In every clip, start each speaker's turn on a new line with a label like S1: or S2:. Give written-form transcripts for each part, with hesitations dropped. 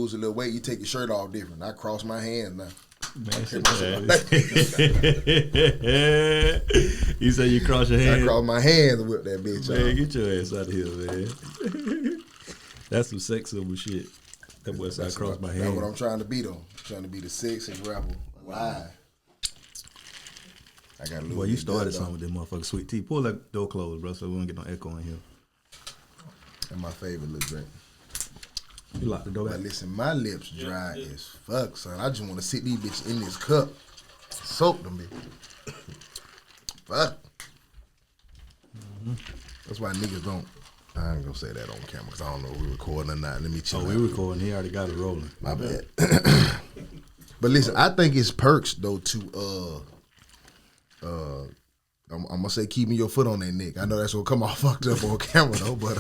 S1: lose a little weight, you take your shirt off different. I cross my hands now.
S2: Man, you say you cross your hands?
S1: I cross my hands and whip that bitch
S2: man,
S1: off.
S2: get your ass out of here, man. That's some sex symbol shit. That boy said I cross my hands.
S1: That's what I'm trying to be, though. I'm trying to be the sexiest rapper alive. I got a little.
S2: Boy, you started something with that motherfucker Sweet Tea. Pull that door closed, bro, so we don't get no echo in here.
S1: That's my favorite little drink.
S2: You lock the door back.
S1: But listen, my lips dry as fuck, son. I just want to sit these bitches in this cup, soak them, bitch. Fuck. That's why niggas don't. I ain't gonna say that on camera because I don't know if we recording or not. Let me chill.
S2: Oh, we recording. He already got it rolling.
S1: My bad. But listen, I think it's perks though to I'm gonna say keeping your foot on that neck. I know that's gonna come off fucked up on camera though, but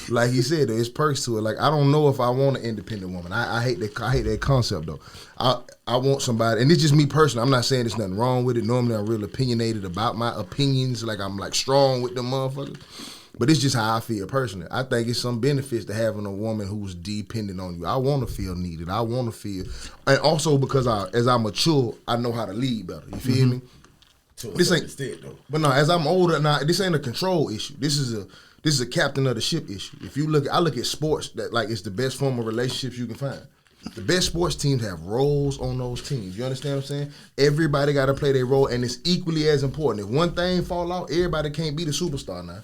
S1: like he said, there's perks to it. Like I don't know if I want an independent woman. I hate that concept though. I want somebody, and it's just me personally. I'm not saying there's nothing wrong with it. Normally I'm real opinionated about my opinions. Like I'm like strong with them motherfuckers. But it's just how I feel personally. I think it's some benefits to having a woman who's dependent on you. I want to feel needed. I want to feel, and also because as I mature, I know how to lead better. You feel me? This ain't though. But no, as I'm older now, this ain't a control issue. This is a captain of the ship issue. If you look, I look at sports that like it's the best form of relationships you can find. The best sports teams have roles on those teams. You understand what I'm saying? Everybody got to play their role, and it's equally as important. If one thing fall out, everybody can't be the superstar now.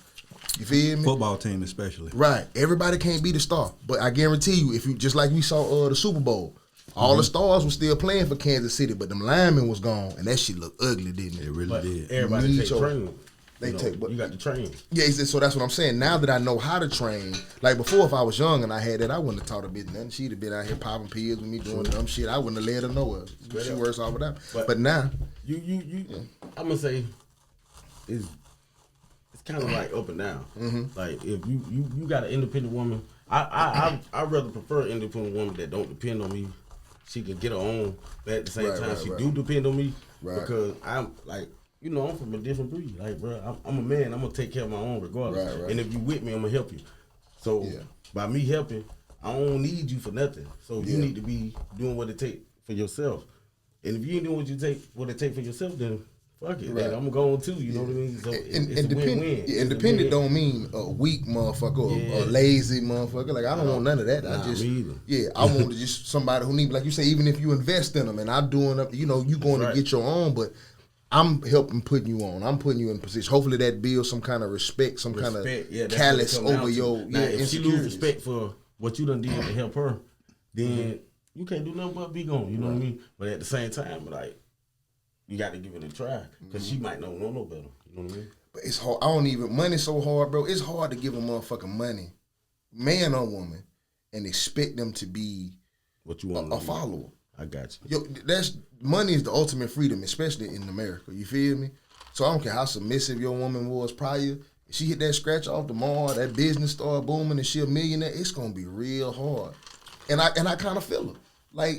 S1: You feel me?
S2: Football team especially.
S1: Right. Everybody can't be the star. But I guarantee you, if you just like we saw the Super Bowl, all the stars were still playing for Kansas City, but them linemen was gone, and that shit looked ugly, didn't it?
S2: It really did.
S3: Everybody take training.
S1: They take, but
S3: you got to train.
S1: Yeah, so that's what I'm saying. Now that I know how to train, like before, if I was young and I had that, I wouldn't have taught a bitch nothing. She'd have been out here popping pills with me doing dumb shit. I wouldn't have let her know her. She works off of that. But now,
S3: I'm gonna say, it's kind of like up and down. Mm-hmm. Like if you got an independent woman, I rather prefer an independent woman that don't depend on me. She can get her own, but at the same time she do depend on me because I'm like, I'm from a different breed. Like, bro, I'm a man. I'm gonna take care of my own regardless. Right. And if you with me, I'm gonna help you. So by me helping, I don't need you for nothing. So you need to be doing what it take for yourself. And if you ain't doing what it take for yourself, then fuck it. Right. I'm going too. You know what I mean? So it's a win-win.
S1: Yeah, independent don't mean a weak motherfucker or a lazy motherfucker. Like I don't want none of that. I just I want just somebody who need, like you say, even if you invest in them and I'm doing up, you going to get your own, but I'm helping putting you on. I'm putting you in position. Hopefully that builds some kind of respect, some kind of callous over your
S3: if she lose respect for what you done did to help her, then you can't do nothing but be gone. You know what I mean? But at the same time, like, you got to give it a try because she might not know no better. You know what I mean?
S1: But it's hard. Money's so hard, bro. It's hard to give a motherfucker money, man or woman, and expect them to be
S3: what you want
S1: a follower.
S3: I got you.
S1: Money is the ultimate freedom, especially in America. You feel me? So I don't care how submissive your woman was prior. If she hit that scratch off tomorrow, that business start booming, and she a millionaire, it's gonna be real hard. And I kind of feel her. Like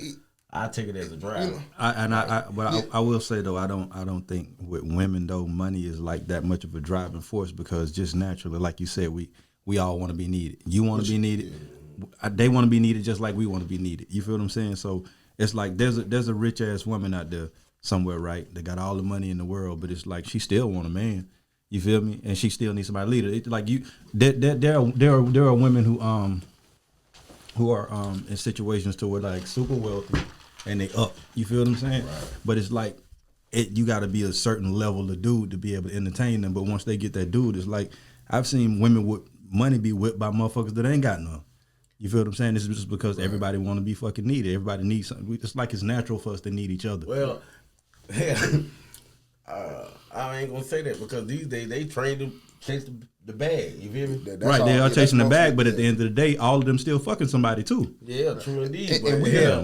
S3: I take it as a driver.
S2: I will say though, I don't think with women though money is like that much of a driving force because just naturally, like you said, we all want to be needed. You want to be needed. They want to be needed just like we want to be needed. You feel what I'm saying? So it's like there's a rich ass woman out there somewhere, right? They got all the money in the world, but it's like she still want a man. You feel me? And she still needs somebody to lead her. It's like there are women who are in situations to where like super wealthy and they up. You feel what I'm saying? Right. But it's like you got to be a certain level of dude to be able to entertain them. But once they get that dude, it's like I've seen women with money be whipped by motherfuckers that ain't got none. You feel what I'm saying? This is just because everybody want to be fucking needed. Everybody needs something. It's like it's natural for us to need each other.
S3: Well, I ain't gonna say that because these days they train to chase the bag. You feel me?
S2: They are chasing the bag, but at the end of the day, all of them still fucking somebody too.
S3: Yeah, true indeed.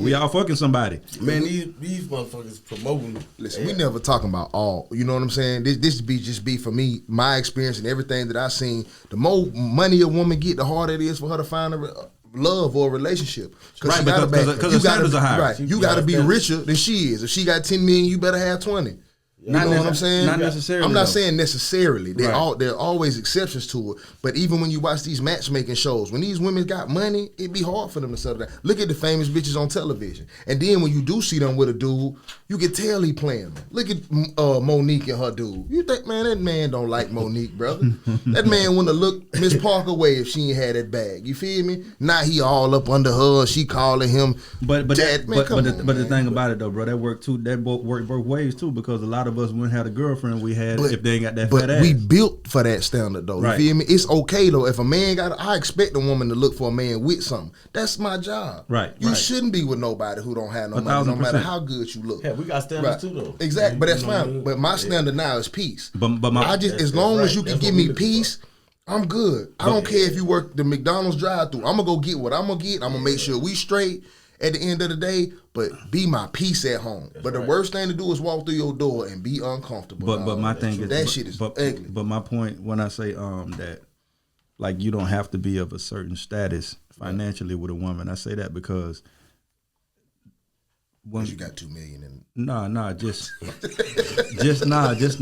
S2: We all fucking somebody.
S3: Man, these motherfuckers promoting.
S1: Listen, we never talking about all. You know what I'm saying? This be for me, my experience and everything that I seen. The more money a woman get, the harder it is for her to find a love or a relationship.
S2: Right, because the standards are higher.
S1: Right, you got to be richer than she is. If she got 10 million, you better have 20. You know what I'm saying?
S2: Not necessarily.
S1: I'm not
S2: though.
S1: saying necessarily. There
S2: Right.
S1: are always exceptions to it. But even when you watch these matchmaking shows, when these women got money, it'd be hard for them to settle down. Look at the famous bitches on television. And then when you do see them with a dude, you can tell he playing them. Look at Monique and her dude. You think, man, that man don't like Monique, brother. That man wouldn't have looked Miss Parker way if she ain't had that bag. You feel me? Now he all up under her. She calling him
S2: But
S1: dad. Man, come on,
S2: the thing about it though, bro, that worked too. That worked both ways too, because a lot of us wouldn't have a girlfriend we had if they ain't got that fat ass.
S1: But we built for that standard though.
S2: Right.
S1: You feel me? It's okay though. If a man I expect a woman to look for a man with something. That's my job.
S2: Right.
S1: You shouldn't be with nobody who don't have no money, no matter how good you look.
S3: Yeah, we got standards too though.
S1: Exactly, but that's
S3: You know what I
S1: fine.
S3: mean?
S1: But my standard now is peace.
S2: But
S1: I just as long as you can give me peace, I'm good. I don't care if you work the McDonald's drive-through. I'm gonna go get what I'm gonna get. I'm gonna make sure we straight at the end of the day. But be my peace at home. But the worst thing to do is walk through your door and be uncomfortable.
S2: But my thing is
S1: that shit is ugly.
S2: But my point when I say that, like, you don't have to be of a certain status financially with a woman. I say that because when
S1: you got $2 million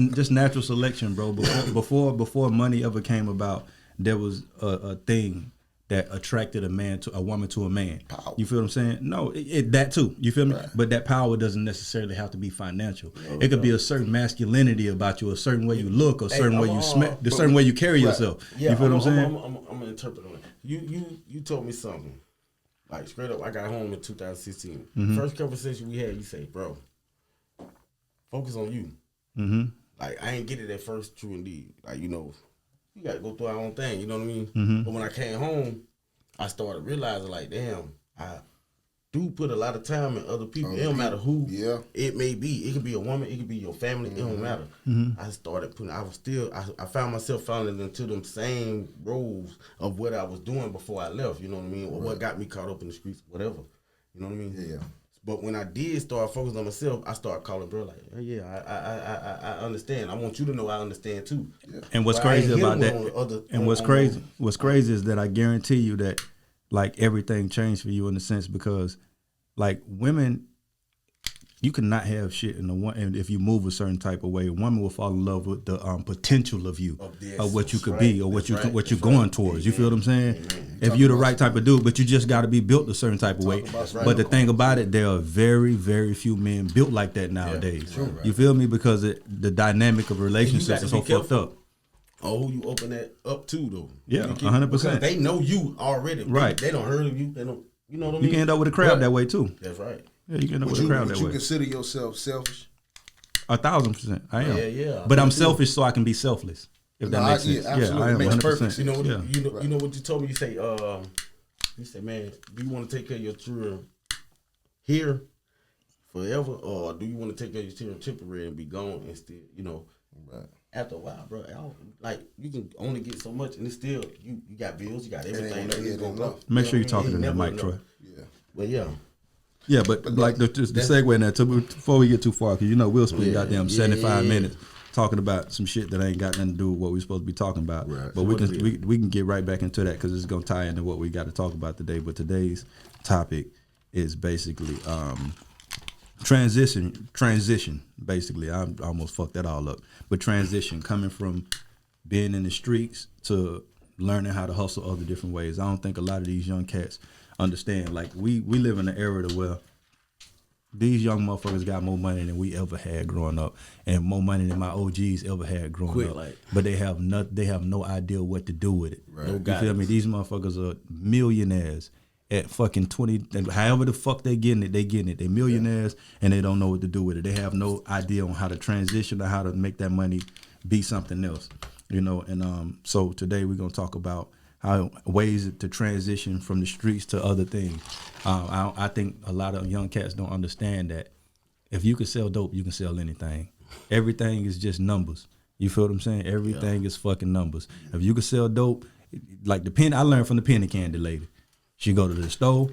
S2: just natural selection, bro. Before money ever came about, there was a thing that attracted a woman to a man.
S1: Power.
S2: You feel what I'm saying? No, that too. You feel me?
S1: Right.
S2: But that power doesn't necessarily have to be financial. It could be a certain masculinity about you, a certain way you look, a certain way you smell, the certain way you carry yourself.
S3: Yeah,
S2: you feel what I'm saying?
S3: I'm gonna interpret on it. You told me something. Like straight up, I got home in 2016.
S2: Mm-hmm.
S3: First conversation we had, you say, bro, focus on you.
S2: Mm-hmm.
S3: Like, I ain't get it at first, true indeed. Like, you know, you got to go through our own thing, you know what I mean?
S2: Mm-hmm.
S3: But when I came home, I started realizing, like, damn, I do put a lot of time in other people. It don't matter who it may be. It could be a woman, it could be your family, it don't matter.
S2: Mm-hmm.
S3: I started putting, I found myself falling into them same roles of what I was doing before I left, you know what I mean? Or what got me caught up in the streets, whatever. You know what I mean?
S1: Yeah.
S3: But when I did start focusing on myself, I started calling bro like, hey, yeah, I understand. I want you to know I understand too. Yeah.
S2: And what's
S3: but
S2: crazy about that? What's crazy is that I guarantee you that, like, everything changed for you in a sense, because, like, women, you cannot have shit in the one. And if you move a certain type of way, a woman will fall in love with the potential of you, of what you could be, or what you're going towards. You feel what I'm saying? If you're the right type of dude, but you just got to be built a certain type of way. But the thing about it, there are very, very few men built like that nowadays. You feel me? Because the dynamic of relationships is so fucked up.
S3: Oh, who you open that up to though?
S2: Yeah, 100%.
S3: They know you already.
S2: Right.
S3: They don't heard of you. They don't. You know what I mean?
S2: You can end up with a crowd that way too.
S3: That's right.
S2: Yeah, you can end up with a crowd that way.
S1: Would you consider yourself selfish?
S2: 1,000%. I am.
S3: Yeah.
S2: But I'm selfish so I can be selfless. If that makes sense.
S1: Absolutely.
S2: I am
S1: Makes
S2: 100%.
S1: perfect sense.
S3: You know what? You know what you told me. You say, man, do you want to take care of your children here forever, or do you want to take care of your children temporary and be gone and still, you know?
S1: Right.
S3: After a while, bro, like, you can only get so much, and it's still you got bills, you got everything.
S2: Make sure you're talking to that mic, Troy.
S3: Yeah, but yeah.
S2: Yeah, but like the segue in there, before we get too far, because you know we'll spend goddamn 75 minutes talking about some shit that ain't got nothing to do with what we're supposed to be talking about. Right. But we can get right back into that because it's gonna tie into what we got to talk about today. But today's topic is basically transition. Basically, I almost fucked that all up. But transition, coming from being in the streets to learning how to hustle other different ways. I don't think a lot of these young cats understand. Like, we live in an era to where these young motherfuckers got more money than we ever had growing up, and more money than my OGs ever had growing up. But they have no idea what to do with it. Right. You feel me? These motherfuckers are millionaires at fucking 20, however the fuck they getting it. They're millionaires and they don't know what to do with it. They have no idea on how to transition or how to make that money be something else. You know, and so today we're gonna talk about how ways to transition from the streets to other things. I think a lot of young cats don't understand that if you can sell dope, you can sell anything. Everything is just numbers. You feel what I'm saying? Everything is fucking numbers. If you can sell dope, like I learned from the penny candy lady. She go to the store,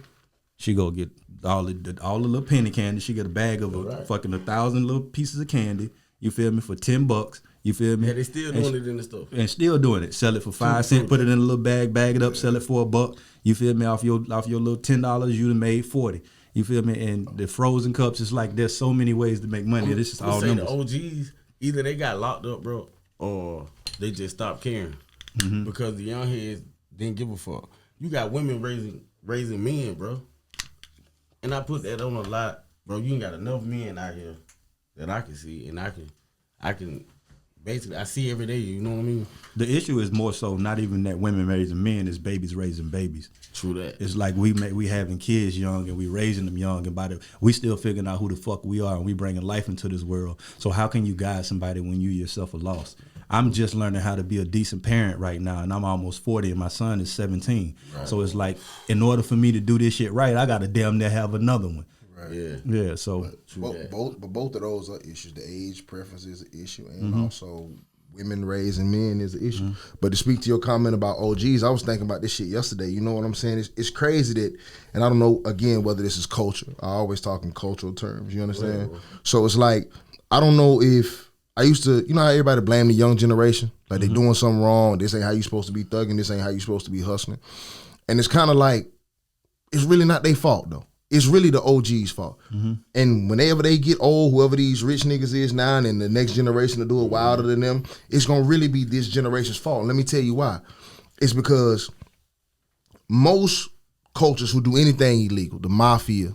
S2: she go get all the little penny candy. She get a bag of fucking 1,000 little pieces of candy. You feel me? For $10. You feel me?
S3: Yeah, they still doing it in the store.
S2: And still doing it. Sell it for 5 cents, put it in a little bag it up, sell it for $1. You feel me? Off your little $10, you done made 40. You feel me? And the frozen cups, it's like there's so many ways to make money. This is all numbers.
S3: The OGs, either they got locked up, bro, or they just stopped caring because the young heads didn't give a fuck. You got women raising men, bro, and I put that on a lot, bro. You ain't got enough men out here that I can see, and I can. Basically, I see every day. You know what I mean?
S2: The issue is more so not even that women raising men, it's babies raising babies.
S3: True that.
S2: It's like we having kids young and we raising them young, and we still figuring out who the fuck we are, and we bringing life into this world. So how can you guide somebody when you yourself are lost? I'm just learning how to be a decent parent right now, and I'm almost 40, and my son is 17. Right. So it's like, in order for me to do this shit right, I got to damn near have another one.
S1: Right.
S2: Yeah. So
S1: both of those are issues. The age preference is an issue, and also women raising men is an issue. But to speak to your comment about OGs, I was thinking about this shit yesterday. You know what I'm saying? It's crazy that, and I don't know again whether this is culture. I always talk in cultural terms. You understand? Right. So it's like, I don't know if I used to. You know how everybody blame the young generation, like they doing something wrong. This ain't how you supposed to be thugging. This ain't how you supposed to be hustling. And it's kind of like, it's really not their fault though. It's really the OG's fault. And whenever they get old, whoever these rich niggas is now, and the next generation to do it wilder than them, it's going to really be this generation's fault. And let me tell you why. It's because most cultures who do anything illegal, the mafia,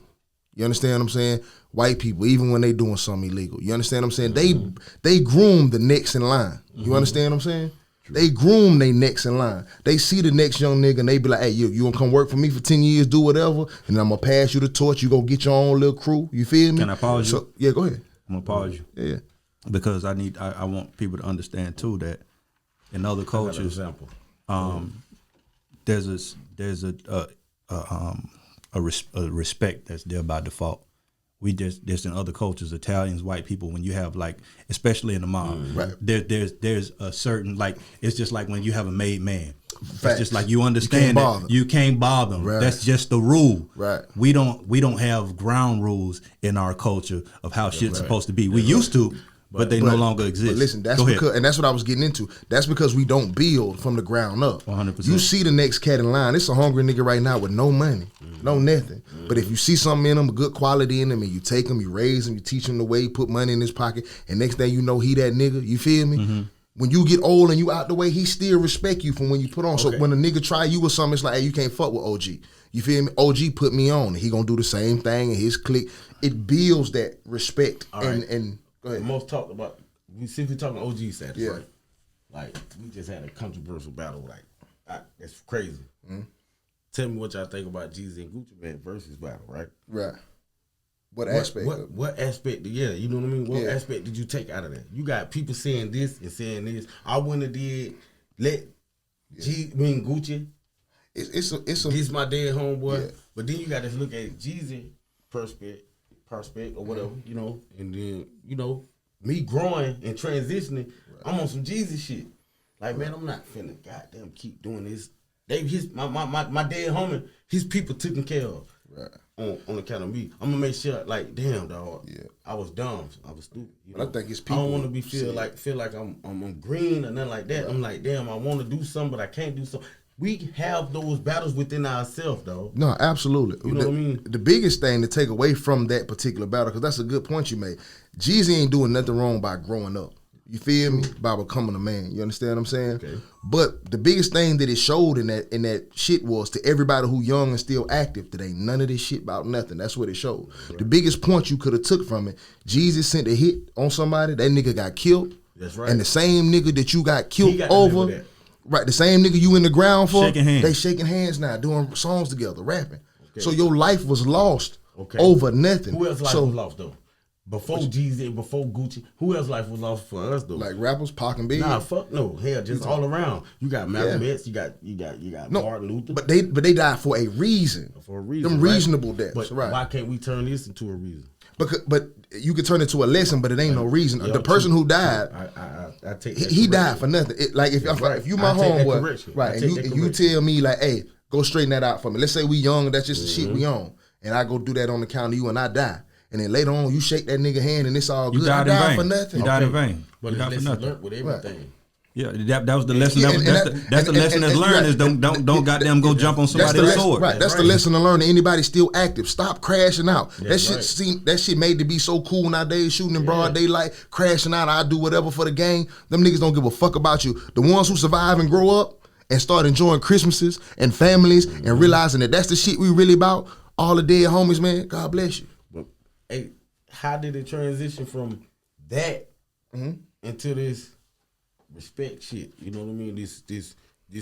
S1: you understand what I'm saying? White people, even when they doing something illegal, you understand what I'm saying? They groom the next in line. You understand what I'm saying? They groom they next in line. They see the next young nigga and they be like, hey, you gonna come work for me for 10 years, do whatever, and I'm gonna pass you the torch. You gonna get your own little crew. You feel me?
S2: Can I pause you?
S1: Yeah, go ahead.
S2: I'm gonna pause you.
S1: Yeah.
S2: Because I want people to understand too that in other cultures, there's a respect that's there by default. We just in other cultures, Italians, white people, when you have like, especially in the mob, there's a certain, like, it's just like when you have a made man. Facts. It's just like you understand that you can't bother them. Right. That's just the rule.
S1: Right.
S2: We don't have ground rules in our culture of how shit's supposed to be. We used to, but they no longer exist. But
S1: listen, that's because, and that's what I was getting into. That's because we don't build from the ground up.
S2: 100%.
S1: You see the next cat in line. It's a hungry nigga right now with no money, no nothing. But if you see something in him, a good quality in him, and you take him, you raise him, you teach him the way, you put money in his pocket, and next thing you know, he that nigga. You feel me? When you get old and you out the way, he still respect you from when you put on. So when a nigga try you with something, it's like, hey, you can't fuck with OG. You feel me? OG put me on. He gonna do the same thing in his clique. It builds that respect. And go ahead.
S3: The most talked about, since we talking OG status, right? Like, we just had a controversial battle. Like, it's crazy. Tell me what y'all think about Jeezy and Gucci Mane versus battle, right?
S1: Right. What aspect?
S3: What aspect? Yeah, you know what I mean. What aspect did you take out of that? You got people saying this and saying this. I wouldn't have did Gucci. It's my dead homeboy. Yeah. But then you got to look at Jeezy prospect or whatever, you know, and then me growing and transitioning. I'm on some Jeezy shit. Like, man, I'm not finna goddamn keep doing this. My dead homie, his people taken care of. Right. On account of me, I'm gonna make sure. Like, damn, dog. Yeah. I was dumb. I was stupid.
S1: But I think it's people.
S3: I don't want to be feel like I'm green or nothing like that. Right. I'm like, damn, I want to do something, but I can't do something. We have those battles within ourselves, though.
S1: No, absolutely.
S3: You know what I mean?
S1: The biggest thing to take away from that particular battle, because that's a good point you made. Jeezy ain't doing nothing wrong by growing up. You feel me? By becoming a man. You understand what I'm saying? Okay. But the biggest thing that it showed in that shit was to everybody who young and still active, that ain't none of this shit about nothing. That's what it showed. Right. The biggest point you could have took from it, Jeezy sent a hit on somebody, that nigga got killed.
S3: That's right.
S1: And the same nigga that you got killed over, right, the same nigga you in the ground for, they shaking hands now, doing songs together, rapping. Okay. So your life was lost over nothing.
S3: Who else life was lost though? Before Jeezy, before Gucci, who else life was lost for us though?
S1: Like rappers, Pac and Big.
S3: Nah, fuck no. Hell, just all around. You got Malcolm X, you got Martin Luther.
S1: But they died for a reason. For a reason. Them reasonable deaths.
S3: But
S1: right.
S3: Why can't we turn this into a reason?
S1: But you could turn it to a lesson, but it ain't no reason. The person who died,
S3: I take that
S1: he died for nothing. Like if you my homeboy, right, and you tell me like, hey, go straighten that out for me. Let's say we young, that's just the shit we on, and I go do that on the count of you, and I die. And then later on, you shake that nigga hand and it's all good.
S2: You died
S1: I died for nothing.
S2: You died in vain.
S3: But it's lesson learned with everything.
S2: Yeah, that was the lesson. That's the lesson that's learned is don't goddamn go jump on somebody else's sword.
S1: Right, that's the lesson to learn. Anybody still active, stop crashing out. That shit made to be so cool nowadays, shooting in broad daylight, crashing out. I do whatever for the game. Them niggas don't give a fuck about you. The ones who survive and grow up and start enjoying Christmases and families and realizing that that's the shit we really about. All the dead homies, man. God bless you.
S3: But hey, how did it transition from that into this respect shit? You know what I mean? This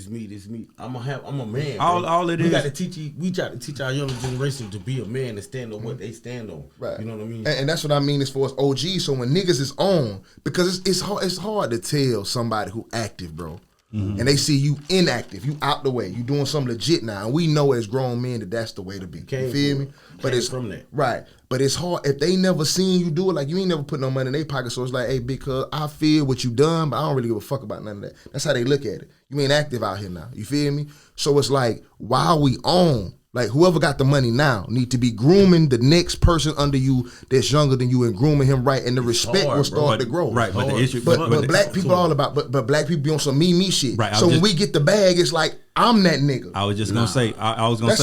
S3: me. I'm a man.
S2: All it
S3: we
S2: is.
S3: Got to teach. We try to teach our younger generation to be a man and stand on what they stand on.
S1: Right.
S3: You know what I mean?
S1: And that's what I mean as far as OG. So when niggas is on, because it's hard to tell somebody who active, bro. And they see you inactive, you out the way, you doing something legit now, and we know as grown men that that's the way to be. You feel me? But it's
S3: from that,
S1: right? But it's hard if they never seen you do it. Like you ain't never put no money in their pocket, so it's like, hey, because I feel what you done, but I don't really give a fuck about none of that. That's how they look at it. You ain't active out here now. You feel me? So it's like while we on. Like whoever got the money now need to be grooming the next person under you that's younger than you and grooming him right, and the respect will start to grow.
S2: Right, but the issue,
S1: but black people all about, but black people be on some me shit. Right. So when we get the bag, it's like I'm that nigga.
S2: I was just gonna say, I was gonna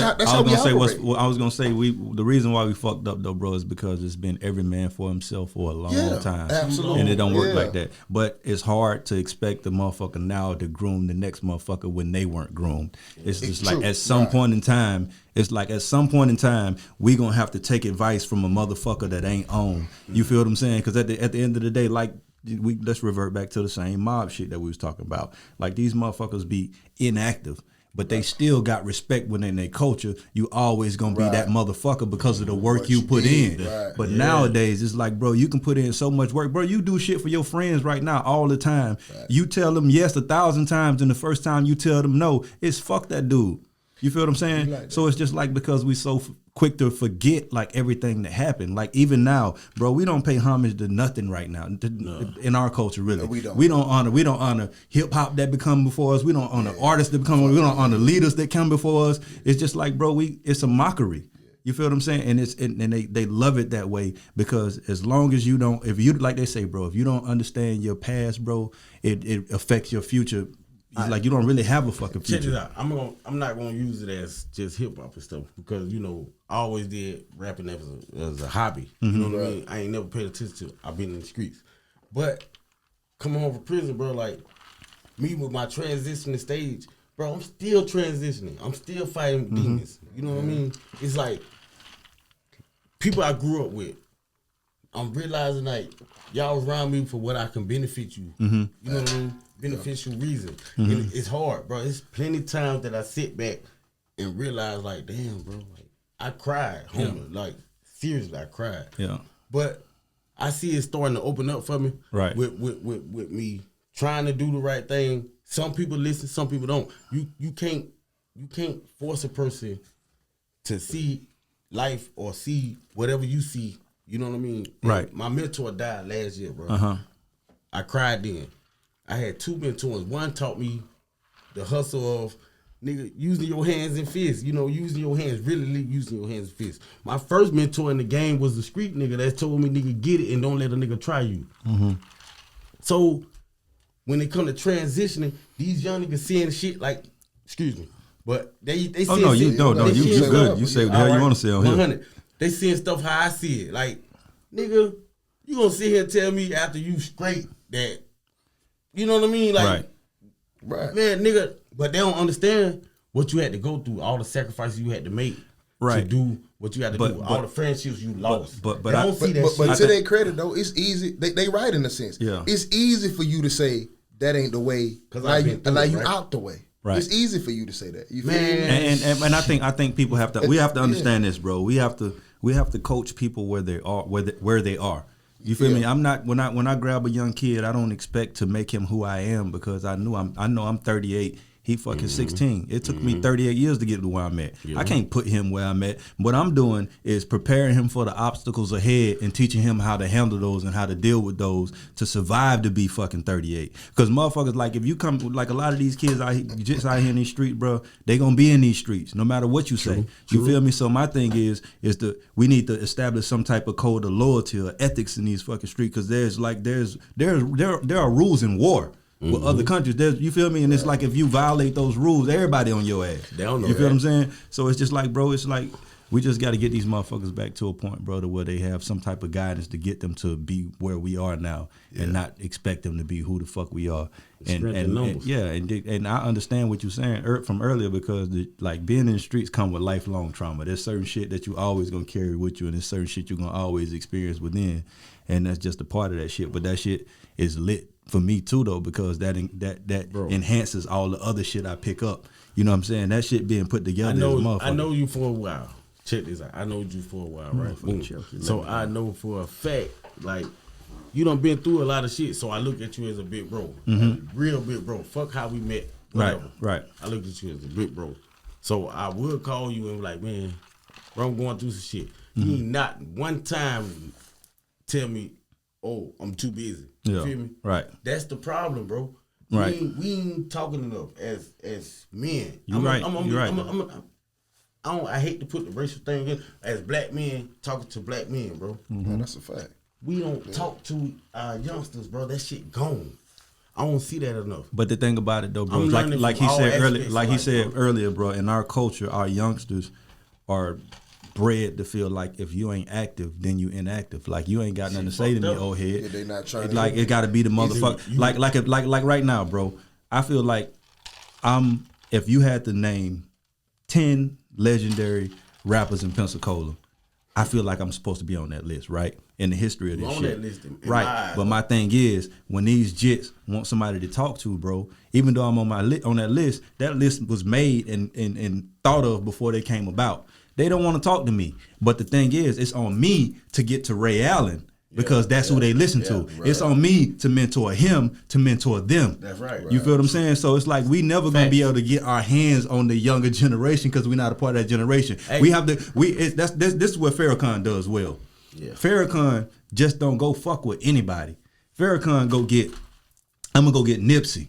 S2: say the reason why we fucked up though, bro, is because it's been every man for himself for a long time.
S1: Absolutely.
S2: And it don't work like that. But it's hard to expect the motherfucker now to groom the next motherfucker when they weren't groomed. It's just like at some point in time, we gonna have to take advice from a motherfucker that ain't on. You feel what I'm saying? Because at the end of the day, like let's revert back to the same mob shit that we was talking about. Like these motherfuckers be inactive, but they still got respect within their culture. You always gonna be that motherfucker because of the work you put in.
S1: Right.
S2: But nowadays it's like, bro, you can put in so much work. Bro, you do shit for your friends right now all the time. Right. You tell them yes 1,000 times, and the first time you tell them no, it's fuck that dude. You feel what I'm saying? Like so it's just like because we so quick to forget like everything that happened. Like even now, bro, we don't pay homage to nothing right now in our culture. Really, no, we don't honor hip hop that become before us. We don't honor artists that become. We don't honor leaders that come before us. It's just like, bro, it's a mockery. You feel what I'm saying? And they love it that way because as long as you don't, if you like they say, bro, if you don't understand your past, bro, it affects your future. Like you don't really have a fucking future.
S3: Check it out. I'm not gonna use it as just hip hop and stuff because I always did rapping as a hobby. You know what I mean? I ain't never paid attention to it. I've been in the streets, but coming home from prison, bro, like me with my transitioning stage, bro, I'm still transitioning. I'm still fighting demons. You know what I mean? It's like people I grew up with. I'm realizing like y'all around me for what I can benefit you. You know what I mean? Beneficial reason. And it's hard, bro. It's plenty times that I sit back and realize like, damn, bro, like I cried, homie. Like seriously, I cried.
S2: Yeah.
S3: But I see it starting to open up for me.
S2: Right.
S3: With me trying to do the right thing. Some people listen, some people don't. You can't force a person to see life or see whatever you see. You know what I mean?
S2: Right.
S3: And my mentor died last year, bro. I cried then. I had 2 mentors. One taught me the hustle of nigga using your hands and fists. Using your hands, really using your hands and fists. My first mentor in the game was the street nigga that told me, nigga, get it and don't let a nigga try you. So when it come to transitioning, these young niggas seeing shit like, excuse me, but they see.
S2: Oh no, you good. You say what the hell you want to say on here. 100.
S3: They seeing stuff how I see it. Like, nigga, you gonna sit here and tell me after you straight that. You know what I mean? Like, right. Man, nigga, but they don't understand what you had to go through, all the sacrifices you had to make to do what you had to do, all the friendships you lost. But
S1: to their credit, though, it's easy. They right in a sense. Yeah. It's easy for you to say that ain't the way. Now you out the way. Right. It's easy for you to say that. You feel me?
S2: And I think people have to. We have to understand this, bro. We have to coach people where they are. Where they are. You feel me? I'm not when I grab a young kid, I don't expect to make him who I am because I know I'm 38. He fucking 16. It took me 38 years to get to where I'm at. I can't put him where I'm at. What I'm doing is preparing him for the obstacles ahead and teaching him how to handle those and how to deal with those to survive to be fucking 38. Because motherfuckers, like if you come, like a lot of these kids just out here in these streets, bro, they gonna be in these streets no matter what you say. You feel me? So my thing is we need to establish some type of code of loyalty or ethics in these fucking streets because there are rules in war. with other countries. You feel me? And it's like if you violate those rules, everybody on your ass.
S3: They don't know
S2: you feel what I'm saying? So it's just like, bro, it's like we just got to get these motherfuckers back to a point, bro, to where they have some type of guidance to get them to be where we are now and not expect them to be who the fuck we are. And I understand what you're saying from earlier because like being in the streets come with lifelong trauma. There's certain shit that you always gonna carry with you, and there's certain shit you're gonna always experience within, and that's just a part of that shit. But that shit is lit for me too, though, because that enhances all the other shit I pick up. You know what I'm saying? That shit being put together.
S3: I know you for a while. Check this out. I know you for a while, right? So I know for a fact, like, you done been through a lot of shit. So I look at you as a big bro, like, real big bro. Fuck how we met. Whatever.
S2: Right.
S3: I look at you as a big bro. So I would call you and be like, man, bro, I'm going through some shit. You ain't not one time tell me, oh, I'm too busy. You feel me?
S2: Right.
S3: That's the problem, bro.
S2: Right.
S3: We ain't talking enough as men.
S2: You're right.
S3: I hate to put the racial thing in as black men talking to black men, bro.
S1: Man, that's a fact.
S3: We don't talk to our youngsters, bro. That shit gone. I don't see that enough.
S2: But the thing about it though, bro, like he said earlier, bro, in our culture, our youngsters are bred to feel like if you ain't active, then you inactive. Like you ain't got nothing to say to me, old head.
S1: Yeah, they not trying.
S2: Like it got to be the motherfucker. Like right now, bro. I feel like if you had to name 10 legendary rappers in Pensacola, I feel like I'm supposed to be on that list, right? In the history of this shit.
S3: That list
S2: right. But my thing is, when these jits want somebody to talk to, bro, even though I'm on that list was made and thought of before they came about. They don't want to talk to me. But the thing is, it's on me to get to Ray Allen because that's who they listen to. Right. It's on me to mentor him, to mentor them.
S3: That's right.
S2: You feel what I'm saying? So it's like we never gonna be able to get our hands on the younger generation because we're not a part of that generation. Hey. We have to. This is what Farrakhan does well. Yeah. Farrakhan just don't go fuck with anybody. Farrakhan I'm gonna go get Nipsey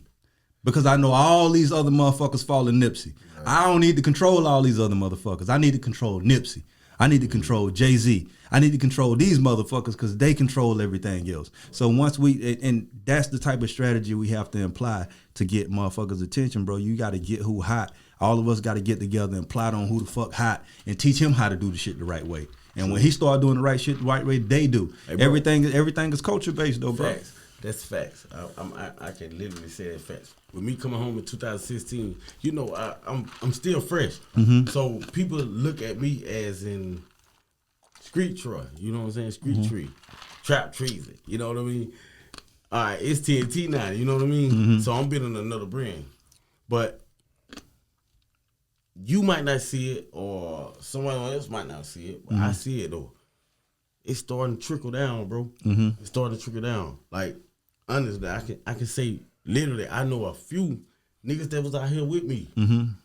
S2: because I know all these other motherfuckers follow Nipsey. Right. I don't need to control all these other motherfuckers. I need to control Nipsey. I need to control Jay-Z. I need to control these motherfuckers because they control everything else. So once and that's the type of strategy we have to imply to get motherfuckers' attention, bro. You got to get who hot. All of us got to get together and plot on who the fuck hot and teach him how to do the shit the right way. And when he start doing the right shit the right way, they do. Hey, everything is culture based though, bro.
S3: Facts. That's facts. I can literally say that facts. With me coming home in 2016, you know, I'm still fresh. Mm-hmm. So people look at me as in Street Troy. You know what I'm saying? Street Tree. Trap Treezy. You know what I mean? All right, it's TNT now. You know what I mean? Mm-hmm. So I'm building another brand. But you might not see it or someone else might not see it. But I see it though. It's starting to trickle down, bro. Mm-hmm. It's starting to trickle down. Like, honestly, I can say literally, I know a few niggas that was out here with me, and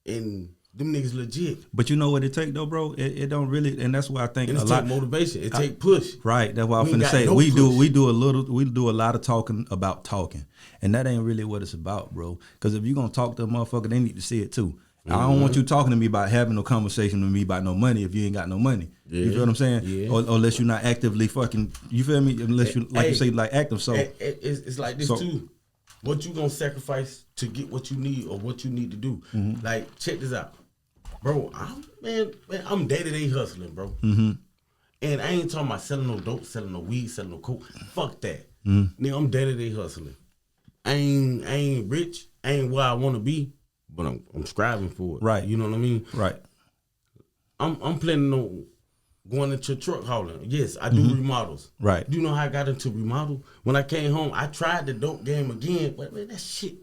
S3: them niggas legit.
S2: But you know what it take though, bro? It don't really, and that's why I think
S3: a lot motivation. It take push.
S2: Right. That's why I'm finna say we do a lot of talking about talking, and that ain't really what it's about, bro. Because if you gonna talk to a motherfucker, they need to see it too. I don't want you talking to me about having no conversation with me about no money if you ain't got no money. Yeah. You feel what I'm saying? Yeah. Or unless you're not actively fucking, you feel me? Unless you, like you say, like active. So
S3: it's like this too. What you gonna sacrifice to get what you need or what you need to do? Mm-hmm. Like, check this out, bro. I'm day-to-day hustling, bro. Mm-hmm. And I ain't talking about selling no dope, selling no weed, selling no coke. Fuck that. Mm-hmm. Nigga, I'm day-to-day hustling. I ain't rich. I ain't where I want to be. But I'm striving for it.
S2: Right.
S3: You know what I mean?
S2: Right.
S3: I'm planning on going into truck hauling. Yes, I do remodels.
S2: Right.
S3: Do you know how I got into remodel? When I came home, I tried the dope game again, but man, that shit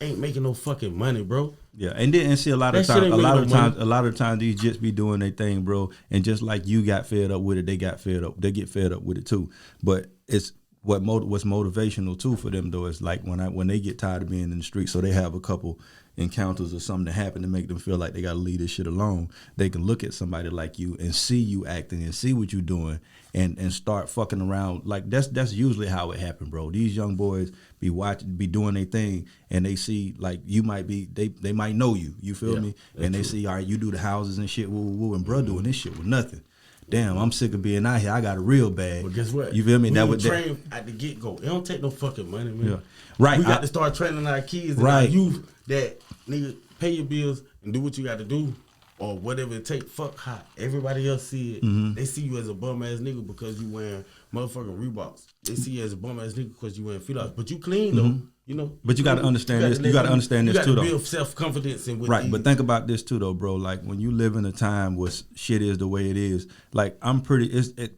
S3: ain't making no fucking money, bro.
S2: Yeah, and see a lot of times these jits be doing their thing, bro. And just like you got fed up with it, they get fed up with it too. But it's what's motivational too for them though is like when they get tired of being in the street, so they have a couple encounters or something that happen to make them feel like they gotta leave this shit alone. They can look at somebody like you and see you acting and see what you're doing and start fucking around. Like that's usually how it happened, bro. These young boys be doing their thing and they see like you might be they might know you. You feel me? And they see, all right, you do the houses and shit, woo, and bro doing this shit with nothing. damn, I'm sick of being out here. I got it real bad.
S3: But guess what?
S2: You feel me?
S3: We
S2: That
S3: would
S2: would
S3: train at the get go. It don't take no fucking money, man.
S2: Yeah. Right.
S3: We got to start training our kids and our
S2: Right.
S3: youth that nigga pay your bills and do what you got to do. Or whatever it take, fuck how everybody else see it.
S2: Mm-hmm.
S3: They see you as a bum ass nigga because you wearing motherfucking Reeboks. They see you as a bum ass nigga because you wearing feet-offs. But you clean though, you know.
S2: But you got to understand this. You got to understand this too, though.
S3: You got to build self-confidence in what
S2: Right, but think about this too, though, bro. Like when you live in a time where shit is the way it is. Like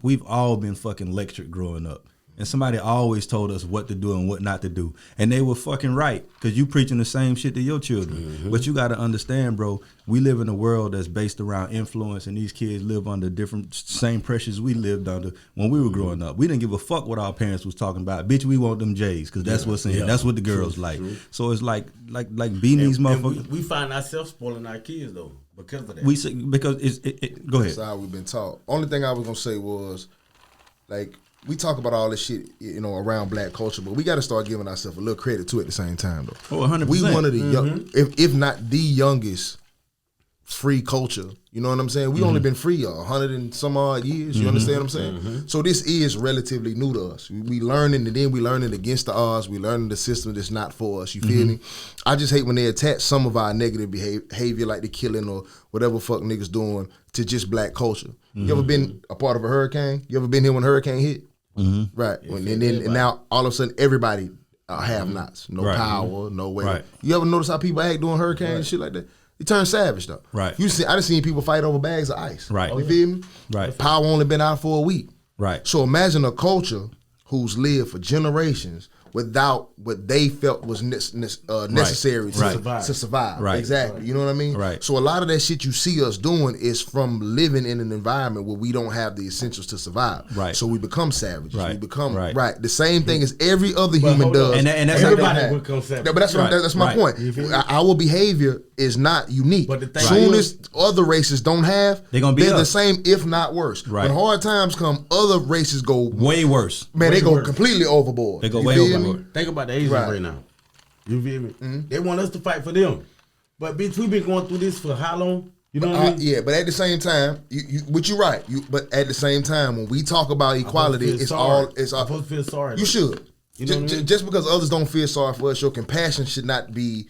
S2: we've all been fucking lectured growing up. And somebody always told us what to do and what not to do. And they were fucking right, because you preaching the same shit to your children. Mm-hmm. But you got to understand, bro, we live in a world that's based around influence, and these kids live under different same pressures we lived under when we were growing up. We didn't give a fuck what our parents was talking about. Bitch, we want them J's, because that's what's in. That's what the girls like. True. So it's like beating these motherfuckers.
S3: We find ourselves spoiling our kids, though, because of that.
S2: Because go ahead.
S1: That's how we've been taught. Only thing I was going to say was, like, we talk about all this shit, you know, around black culture, but we got to start giving ourselves a little credit too at the same time, though.
S2: Oh, 100%.
S1: We one of the young, if not the youngest free culture. You know what I'm saying? We only been free 100 and some odd years. You understand what I'm saying? So this is relatively new to us. We learning, and then we learning against the odds. We learning the system that's not for us. You feel me? I just hate when they attach some of our negative behavior, like the killing or whatever fuck niggas doing, to just black culture. You ever been a part of a hurricane? You ever been here when a hurricane hit? Right. And now all of a sudden everybody have-nots. No power, no way.
S2: Right.
S1: You ever notice how people act during hurricanes and shit like that? It turns savage though.
S2: Right.
S1: I done seen people fight over bags of ice.
S2: Right.
S1: You feel me?
S2: Right.
S1: Power only been out for a week.
S2: Right.
S1: So imagine a culture who's lived for generations without what they felt was necessary to survive.
S2: Right.
S1: Exactly. You know what I mean?
S2: Right.
S1: So a lot of that shit you see us doing is from living in an environment where we don't have the essentials to survive.
S2: Right.
S1: So we become savages.
S2: Right.
S1: We become
S2: Right.
S1: The same thing as every other human does.
S2: And that's
S3: everybody becomes savage.
S1: But that's that's my point. Our behavior is not unique.
S3: But the thing
S1: soon as other races don't have,
S2: they're the same,
S1: if not worse.
S2: Right.
S1: When hard times come, other races go
S2: way worse.
S1: Man, they go completely overboard.
S2: They go way overboard.
S3: Think about the Asians right now. You feel me? They want us to fight for them. But bitch, we've been going through this for how long? You know what I mean?
S1: Yeah, but at the same time, but you're right. But at the same time, when we talk about equality, it's all.
S3: I'm supposed to feel sorry.
S1: You should. You know what I mean? Just because others don't feel sorry for us, your compassion should not be.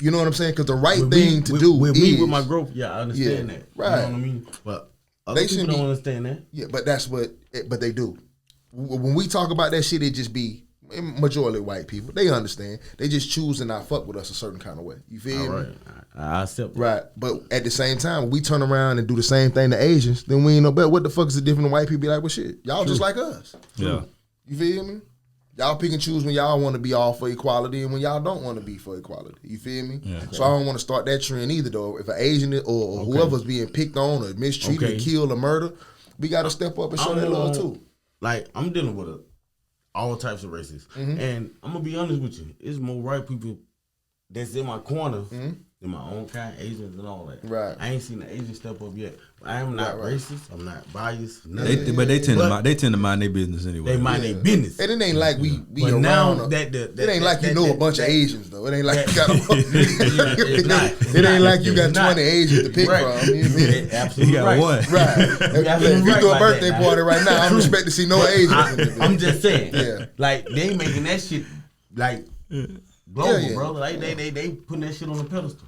S1: You know what I'm saying? Because the right thing to do
S3: with
S1: is
S3: me with my growth. Yeah, I understand that.
S1: Right.
S3: You know what I mean? But other people don't understand that.
S1: Yeah, but but they do. When we talk about that shit, it just be majority white people. They understand. They just choose to not fuck with us a certain kind of way. You feel me?
S3: Right. I accept that.
S1: Right. But at the same time, when we turn around and do the same thing to Asians, then we ain't no better. What the fuck is the difference than white people be like, well shit, y'all just like us.
S2: Yeah.
S1: You feel me? Y'all pick and choose when y'all want to be all for equality and when y'all don't want to be for equality. You feel me? Yeah, okay. So I don't want to start that trend either though. If an Asian or whoever's being picked on or mistreated or killed or murdered, we got to step up and show that love too.
S3: Like, I'm dealing with all types of races. And I'm going to be honest with you. It's more white people that's in my corner than my own kind, Asians and all that.
S1: Right.
S3: I ain't seen the Asian step up yet. I am not racist. I'm not biased.
S2: But they tend to mind their business anyway.
S3: They mind their business.
S1: And it ain't like we
S3: but
S1: around.
S3: Now
S1: it ain't like you know a bunch of Asians though. It ain't like you got it ain't like you got 20 Asians to pick from. You
S3: absolutely
S2: got one.
S1: Right. If you do a birthday party right now, I'm expecting to see no Asians.
S3: I'm just saying. Like they making that shit like global, bro. Like they putting that shit on the pedestal.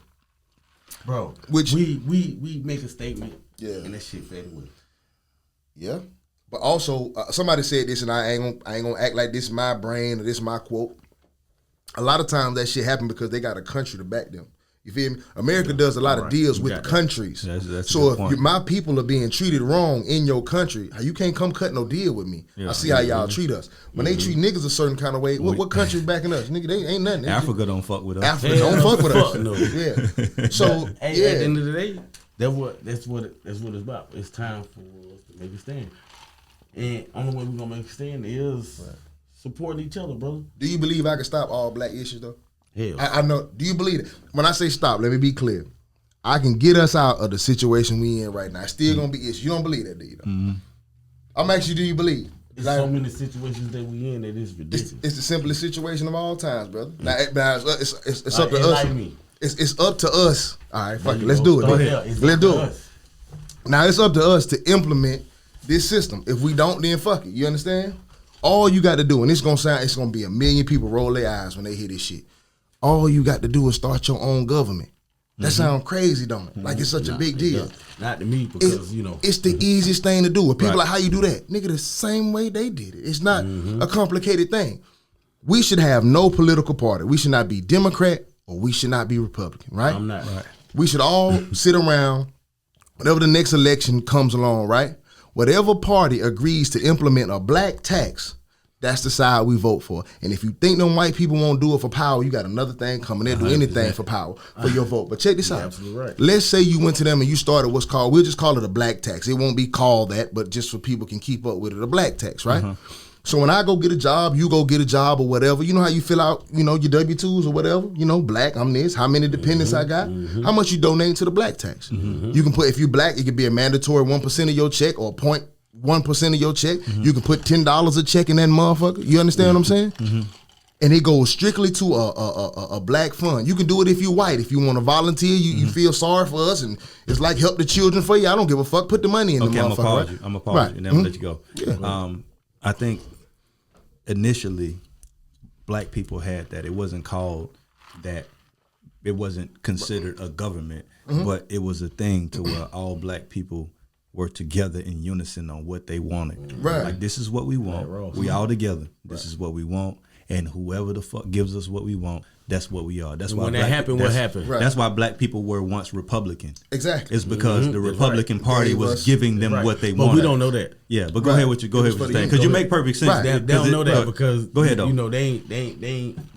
S3: Bro, which we make a statement, and that shit fed away.
S1: Yeah, but also somebody said this, and I ain't gonna act like this is my brain or this is my quote. A lot of times that shit happen because they got a country to back them. You feel me? America does a lot of deals with countries.
S2: That's
S1: so if my people are being treated wrong in your country, you can't come cut no deal with me. I see how y'all treat us. When they treat niggas a certain kind of way, what country backing us? Nigga, they ain't nothing.
S2: Africa don't fuck with us.
S1: Africa don't fuck with us. No. Yeah. So
S3: at the end of the day, that's what it's about. It's time for us to make a stand. And only way we're gonna make a stand is supporting each other, brother.
S1: Do you believe I can stop all black issues though?
S3: Hell.
S1: I know. Do you believe it? When I say stop, let me be clear. I can get us out of the situation we in right now. It's still gonna be issues. You don't believe that, do you? I'm asking you, do you believe?
S3: There's so many situations that we in that is ridiculous.
S1: It's the simplest situation of all times, brother. Now, it's up to us. It's up to us. All right, fuck it. Let's do it. Let's do it. Now it's up to us to implement this system. If we don't, then fuck it. You understand? All you got to do, and it's gonna be a million people roll their eyes when they hear this shit. All you got to do is start your own government. That sounds crazy, don't it? Like it's such a big deal.
S3: Not to me, because
S1: it's the easiest thing to do. When people like, how you do that? Nigga, the same way they did it. It's not a complicated thing. We should have no political party. We should not be Democrat or we should not be Republican, right?
S3: I'm not. Right.
S1: We should all sit around, whenever the next election comes along, right? Whatever party agrees to implement a black tax, that's the side we vote for. And if you think them white people won't do it for power, you got another thing coming. They'll do anything for power, for your vote. But check this out.
S3: Absolutely right.
S1: Let's say you went to them and you started what's called, we'll just call it a black tax. It won't be called that, but just so people can keep up with it, a black tax, right? So when I go get a job, you go get a job or whatever, you know how you fill out, your W-2s or whatever, black, I'm this, how many dependents I got, how much you donate to the black tax. You can put, if you black, it could be a mandatory 1% of your check or 0.1% of your check. You can put $10 a check in that motherfucker. You understand what I'm saying? And it goes strictly to a black fund. You can do it if you're white. If you want to volunteer, you feel sorry for us, and it's like help the children for you. I don't give a fuck. Put the money in the motherfucker.
S2: I'm gonna pause you, and then I'm gonna let you go. Yeah. I think initially, black people had that. It wasn't called that. It wasn't considered a government, but it was a thing to where all black people were together in unison on what they wanted.
S1: Right.
S2: Like, this is what we want. We all together. This is what we want. And whoever the fuck gives us what we want, that's what we are. That's why
S3: when that happened, what happened?
S2: Right. That's why black people were once Republican.
S1: Exactly.
S2: It's because the Republican Party was giving them what they wanted.
S3: But we don't know that.
S2: Yeah, but go ahead with your thing, because you make perfect sense.
S1: Right.
S3: They don't know that because
S2: go ahead though.
S3: They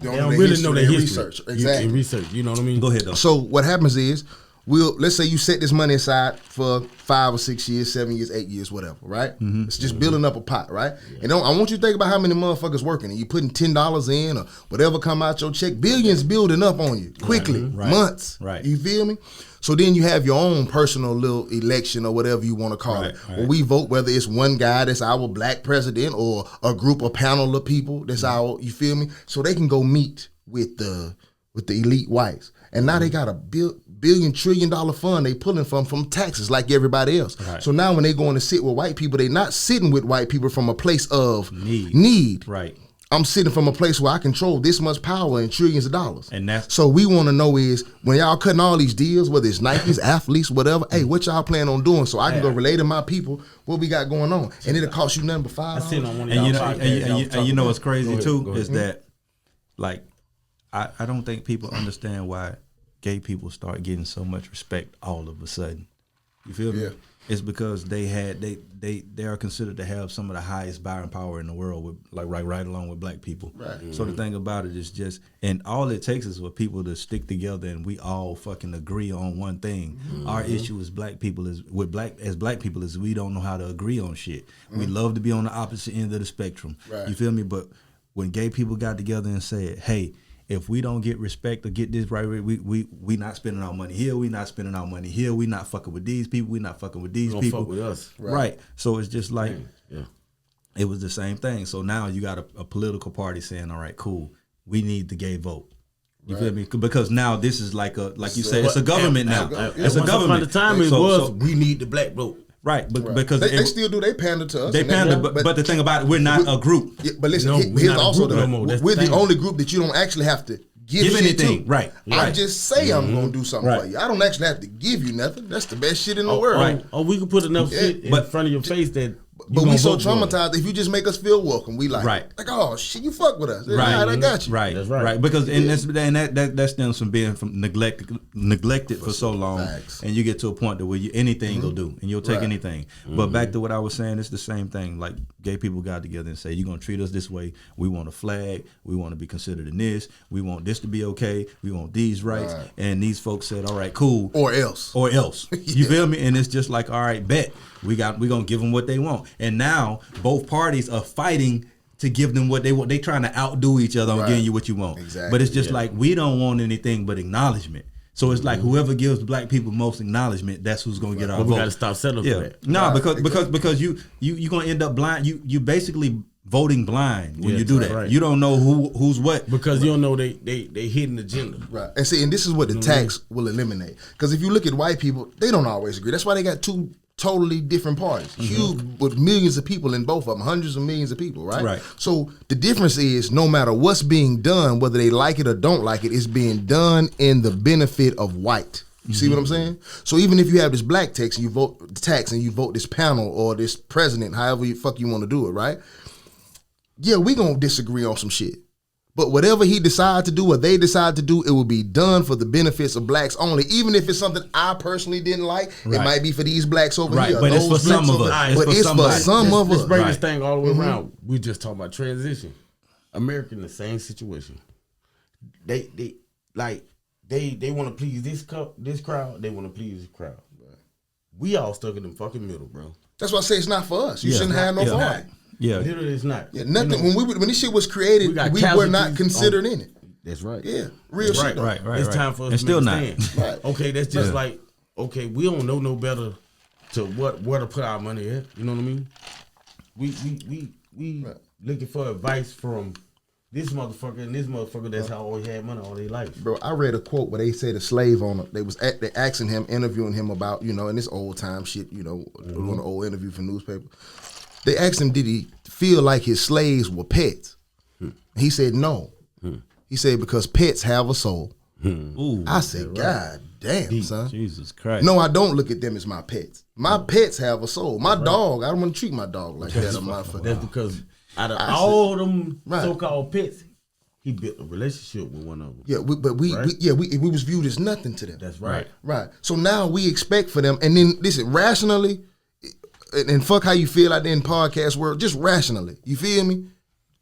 S3: don't really know their history.
S1: Research. Exactly.
S3: Research. You know what I mean?
S2: Go ahead though.
S1: So what happens is, let's say you set this money aside for 5 or 6 years, 7 years, 8 years, whatever, right? It's just building up a pot, right? And I want you to think about how many motherfuckers working, and you putting $10 in or whatever come out your check. Billions building up on you quickly, months.
S2: Right.
S1: You feel me? So then you have your own personal little election or whatever you want to call it. Where we vote whether it's one guy that's our black president or a group or panel of people that's our, you feel me? So they can go meet with the elite whites. And now they got a billion trillion dollar fund they pulling from taxes like everybody else. Right. So now when they going to sit with white people, they not sitting with white people from a place of need.
S2: Right.
S1: I'm sitting from a place where I control this much power and trillions of dollars.
S2: And that's
S1: so we want to know is when y'all cutting all these deals, whether it's Nikes, athletes, whatever, hey, what y'all plan on doing so I can go relay to my people what we got going on. And it'll cost you nothing but $5.
S2: And you know what's crazy too is that, like, I don't think people understand why gay people start getting so much respect all of a sudden. You feel me? Yeah. It's because they are considered to have some of the highest buying power in the world, with right along with black people. Right. So the thing about it is just, and all it takes is for people to stick together and we all fucking agree on one thing. Our issue as black people is we don't know how to agree on shit. We love to be on the opposite end of the spectrum. Right. You feel me? But when gay people got together and said, hey, if we don't get respect or get this right, we not spending our money here. We not spending our money here. We not fucking with these people. We not fucking with these people.
S3: Fuck with us,
S2: right? So it's just like, it was the same thing. So now you got a political party saying, all right, cool, we need the gay vote. You feel me? Because now this is like you said, it's a government now. It's a government.
S3: At the time it was, we need the black vote.
S2: Right, because
S1: they still do. They pander to us.
S2: They pander, but the thing about it, we're not a group.
S1: Yeah, but listen, here's also we're the only group that you don't actually have to give
S2: anything.
S1: To.
S2: Right.
S1: I just say I'm gonna do something for you. I don't actually have to give you nothing. That's the best shit in the world.
S3: Right. Or we can put enough shit in front of your face that.
S1: But we so traumatized. If you just make us feel welcome, we like oh shit, you fuck with us. Right, I got you.
S2: Right, that's right. Because that stems from being neglected for so long, and you get to a point that where anything will do, and you'll take anything. But back to what I was saying, it's the same thing. Like gay people got together and say, you're gonna treat us this way. We want a flag. We want to be considered in this. We want this to be okay. We want these rights. Right. And these folks said, all right, cool.
S1: Or else.
S2: You feel me? And it's just like, all right, bet. We're gonna give them what they want. And now both parties are fighting to give them what they want. They trying to outdo each other on giving you what you want. Exactly. But it's just like, we don't want anything but acknowledgement. So it's like whoever gives black people most acknowledgement, that's who's gonna get our vote.
S3: We gotta stop settling for that.
S2: No, because you gonna end up blind. You basically voting blind when you do that. Right. You don't know who's what,
S3: because you don't know they hidden agenda.
S1: Right. And this is what the tax will eliminate. Because if you look at white people, they don't always agree. That's why they got two totally different parties. Huge, with millions of people in both of them, hundreds of millions of people, right?
S2: Right.
S1: So the difference is no matter what's being done, whether they like it or don't like it, it's being done in the benefit of white. You see what I'm saying? So even if you have this black tax and you vote this panel or this president, however you want to do it, right? Yeah, we gonna disagree on some shit. But whatever he decide to do or they decide to do, it will be done for the benefits of blacks only. Even if it's something I personally didn't like, it might be for these blacks over here.
S2: But it's for some of us.
S1: But it's for some of us.
S3: Let's bring this thing all the way around. We just talking about transition. America in the same situation. They want to please this crowd. They want to please this crowd. Right. We all stuck in the fucking middle, bro.
S1: That's why I say it's not for us. You shouldn't have no fault.
S3: Yeah, literally, it's not.
S1: Yeah, nothing. You know, when this shit was created, we were not considered in it.
S3: That's right.
S1: Yeah, real shit.
S2: Right.
S3: It's time for us to
S2: still
S3: understand.
S2: Not.
S3: Right. Okay, that's just like, okay, we don't know no better to where to put our money at. You know what I mean? We looking for advice from this motherfucker and this motherfucker that's how always had money all their life.
S1: Bro, I read a quote where they said a slave owner, they asking him, interviewing him about, you know, in this old time shit, you know, doing an old interview for newspaper. They asked him, did he feel like his slaves were pets? He said no. He said because pets have a soul.
S2: Ooh,
S1: I said, God damn, son.
S2: Jesus Christ.
S1: No, I don't look at them as my pets. My pets have a soul. My dog, I don't want to treat my dog like that.
S3: That's because out of all them so-called pets, he built a relationship with one of them.
S1: Yeah, we was viewed as nothing to them.
S3: That's right.
S1: Right. So now we expect for them, and then listen, rationally, and fuck how you feel out there in podcast world, just rationally, you feel me?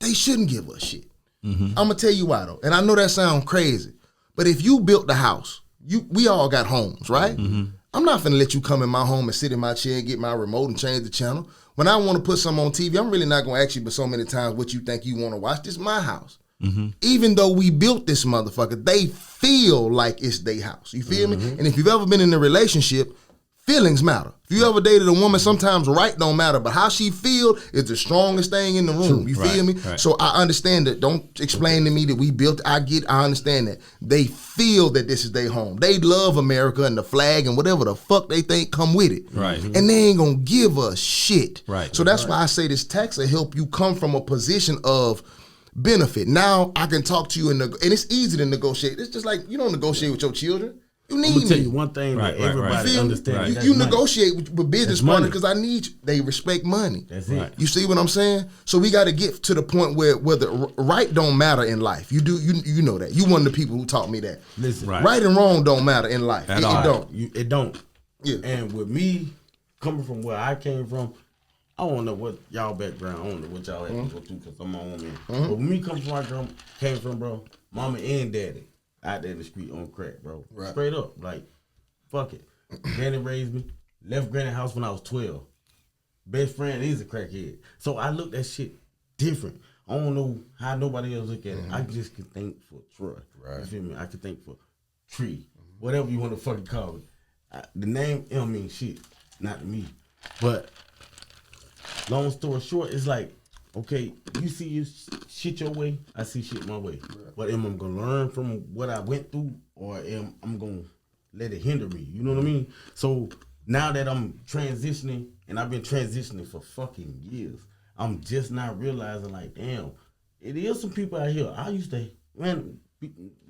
S1: They shouldn't give us shit. I'm gonna tell you why though, and I know that sounds crazy, but if you built the house, we all got homes, right? I'm not finna let you come in my home and sit in my chair and get my remote and change the channel. When I want to put something on TV, I'm really not gonna ask you but so many times what you think you want to watch. This is my house. Even though we built this motherfucker, they feel like it's their house. You feel me? And if you've ever been in a relationship, feelings matter. If you ever dated a woman, sometimes right don't matter, but how she feel is the strongest thing in the room. You feel me? Right. So I understand that. Don't explain to me that we built. I understand that. They feel that this is their home. They love America and the flag and whatever the fuck they think come with it.
S2: Right.
S1: And they ain't gonna give us shit.
S2: Right.
S1: So that's why I say this tax will help you come from a position of benefit. Now I can talk to you and it's easy to negotiate. It's just like you don't negotiate with your children. You need
S3: I'm gonna tell
S1: me.
S3: you one thing that everybody understands.
S1: You negotiate with business partners because I need you. They respect money.
S3: That's it. Right.
S1: You see what I'm saying? So we got to get to the point where the right don't matter in life. You know that. You one of the people who taught me that.
S3: Listen,
S1: right and wrong don't matter in life. It don't.
S3: It don't.
S1: Yeah.
S3: And with me coming from where I came from, I don't know what y'all background. I don't know what y'all had to go through because I'm my own man. But when me coming from where I came from, bro, mama and daddy out there in the street on crack, bro. Right. Straight up, like, fuck it. Granny raised me. Left granny house when I was 12. Best friend is a crackhead. So I looked at shit different. I don't know how nobody else look at it. I just can think for Troy. Right. You feel me? I can think for Tree. Whatever you want to fucking call it. The name don't mean shit. Not to me. But long story short, it's like, okay, you see your shit your way, I see shit my way. Right. But am I gonna learn from what I went through, or am I gonna let it hinder me? You know what I mean? So now that I'm transitioning, and I've been transitioning for fucking years, I'm just not realizing like, damn, it is some people out here. I used to, man,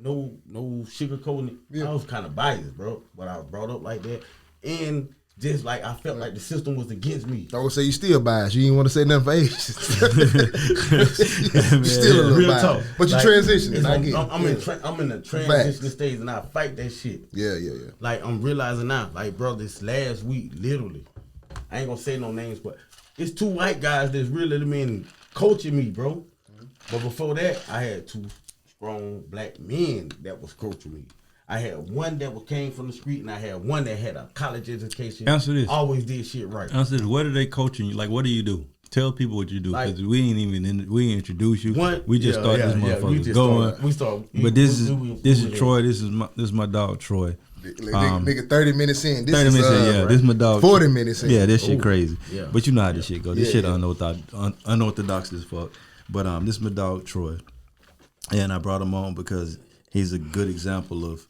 S3: no sugarcoating it. Yeah. I was kind of biased, bro, but I was brought up like that, and just like I felt like the system was against me. I would say you still biased. You didn't want to say nothing for ages. Still a little biased. Talk. But you like, transitioning. I'm in the transition stage and I fight that shit. Yeah. Like I'm realizing now, like bro, this last week, literally, I ain't gonna say no names, but it's two white guys that's really been coaching me, bro. But before that, I had two strong black men that was coaching me. I had one that came from the street, and I had one that had a college education. Answer this. Always did shit right.
S2: Answer this. What are they coaching you? Like, what do you do? Tell people what you do, because like, we ain't introduce you. We just start this motherfucker going. But this is Troy. This is my dog Troy.
S1: Nigga, 30 minutes in. This
S2: 30 minutes in, yeah. Right. This is my dog.
S1: 40 minutes in.
S2: Yeah, this shit crazy. Yeah. But you know how this shit go. This shit unorthodox as fuck. But this is my dog Troy, and I brought him on because he's a good example of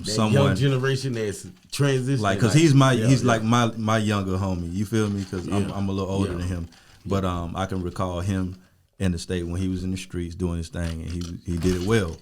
S3: someone young generation that's transitioning.
S2: Like, cause he's like my younger homie. You feel me? Cause I'm a little older than him. But I can recall him in the state when he was in the streets doing his thing, and he did it well.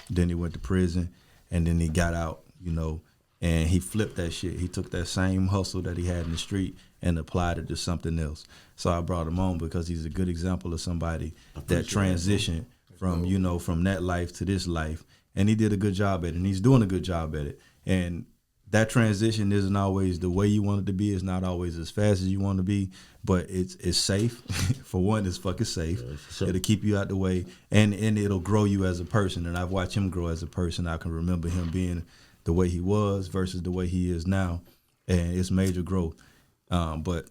S2: Then he went to prison, and then he got out, you know, and he flipped that shit. He took that same hustle that he had in the street and applied it to something else. So I brought him on because he's a good example of somebody that transitioned from, you know, from that life to this life. And he did a good job at it, and he's doing a good job at it. And that transition isn't always the way you want it to be. It's not always as fast as you want to be, but it's safe. For one, it's fucking safe. Yeah, sure. It'll keep you out the way, and it'll grow you as a person. And I've watched him grow as a person. I can remember him being the way he was versus the way he is now, and it's major growth. But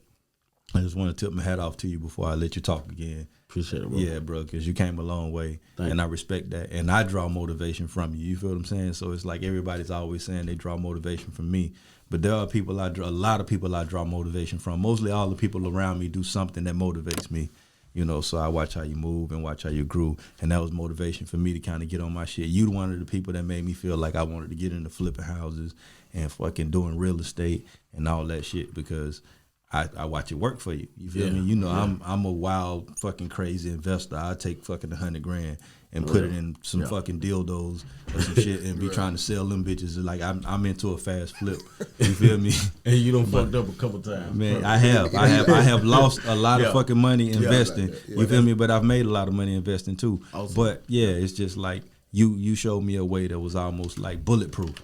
S2: I just want to tip my hat off to you before I let you talk again.
S3: Appreciate it, bro.
S2: Yeah, bro, because you came a long way, and I respect that. And I draw motivation from you. You feel what I'm saying? So it's like everybody's always saying they draw motivation from me. But there are people a lot of people I draw motivation from. Mostly all the people around me do something that motivates me. You know, so I watch how you move and watch how you grew. And that was motivation for me to kind of get on my shit. You one of the people that made me feel like I wanted to get into flipping houses and fucking doing real estate and all that shit because I watch it work for you. You feel me? You know, I'm a wild fucking crazy investor. I take fucking $100,000 and put it in some fucking dildos or some shit and be trying to sell them bitches. Like I'm into a fast flip. You feel me?
S3: And you done fucked up a couple times.
S2: Man, I have lost a lot of fucking money investing. You feel me? But I've made a lot of money investing too. Awesome. But yeah, it's just like you showed me a way that was almost like bulletproof.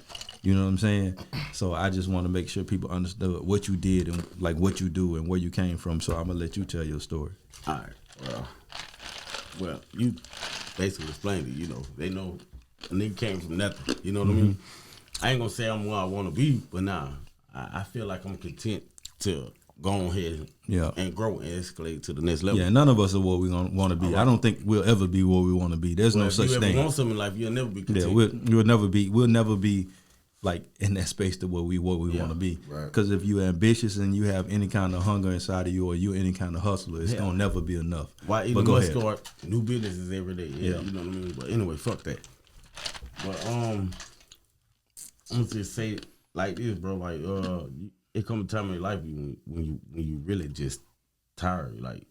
S2: You know what I'm saying? So I just want to make sure people understood what you did and like what you do and where you came from. So I'm gonna let you tell your story.
S3: All right. Well, you basically explained it. You know, they know a nigga came from nothing. You know what I mean? I ain't gonna say I'm where I want to be, but nah, I feel like I'm content to go on ahead and grow and escalate to the next level.
S2: Yeah, none of us are where we gonna want to be. Right. I don't think we'll ever be where we want to be. There's no such thing. If you
S3: want something in life, you'll never be content.
S2: Yeah, we'll never be like in that space to where we want to be. Because if you're ambitious and you have any kind of hunger inside of you or you're any kind of hustler, it's gonna never be enough.
S3: Why even must start new businesses every day? Yeah, you know what I mean? But anyway, fuck that. But I'm gonna just say it like this, bro. Like it come a time in your life when you really just tired. Like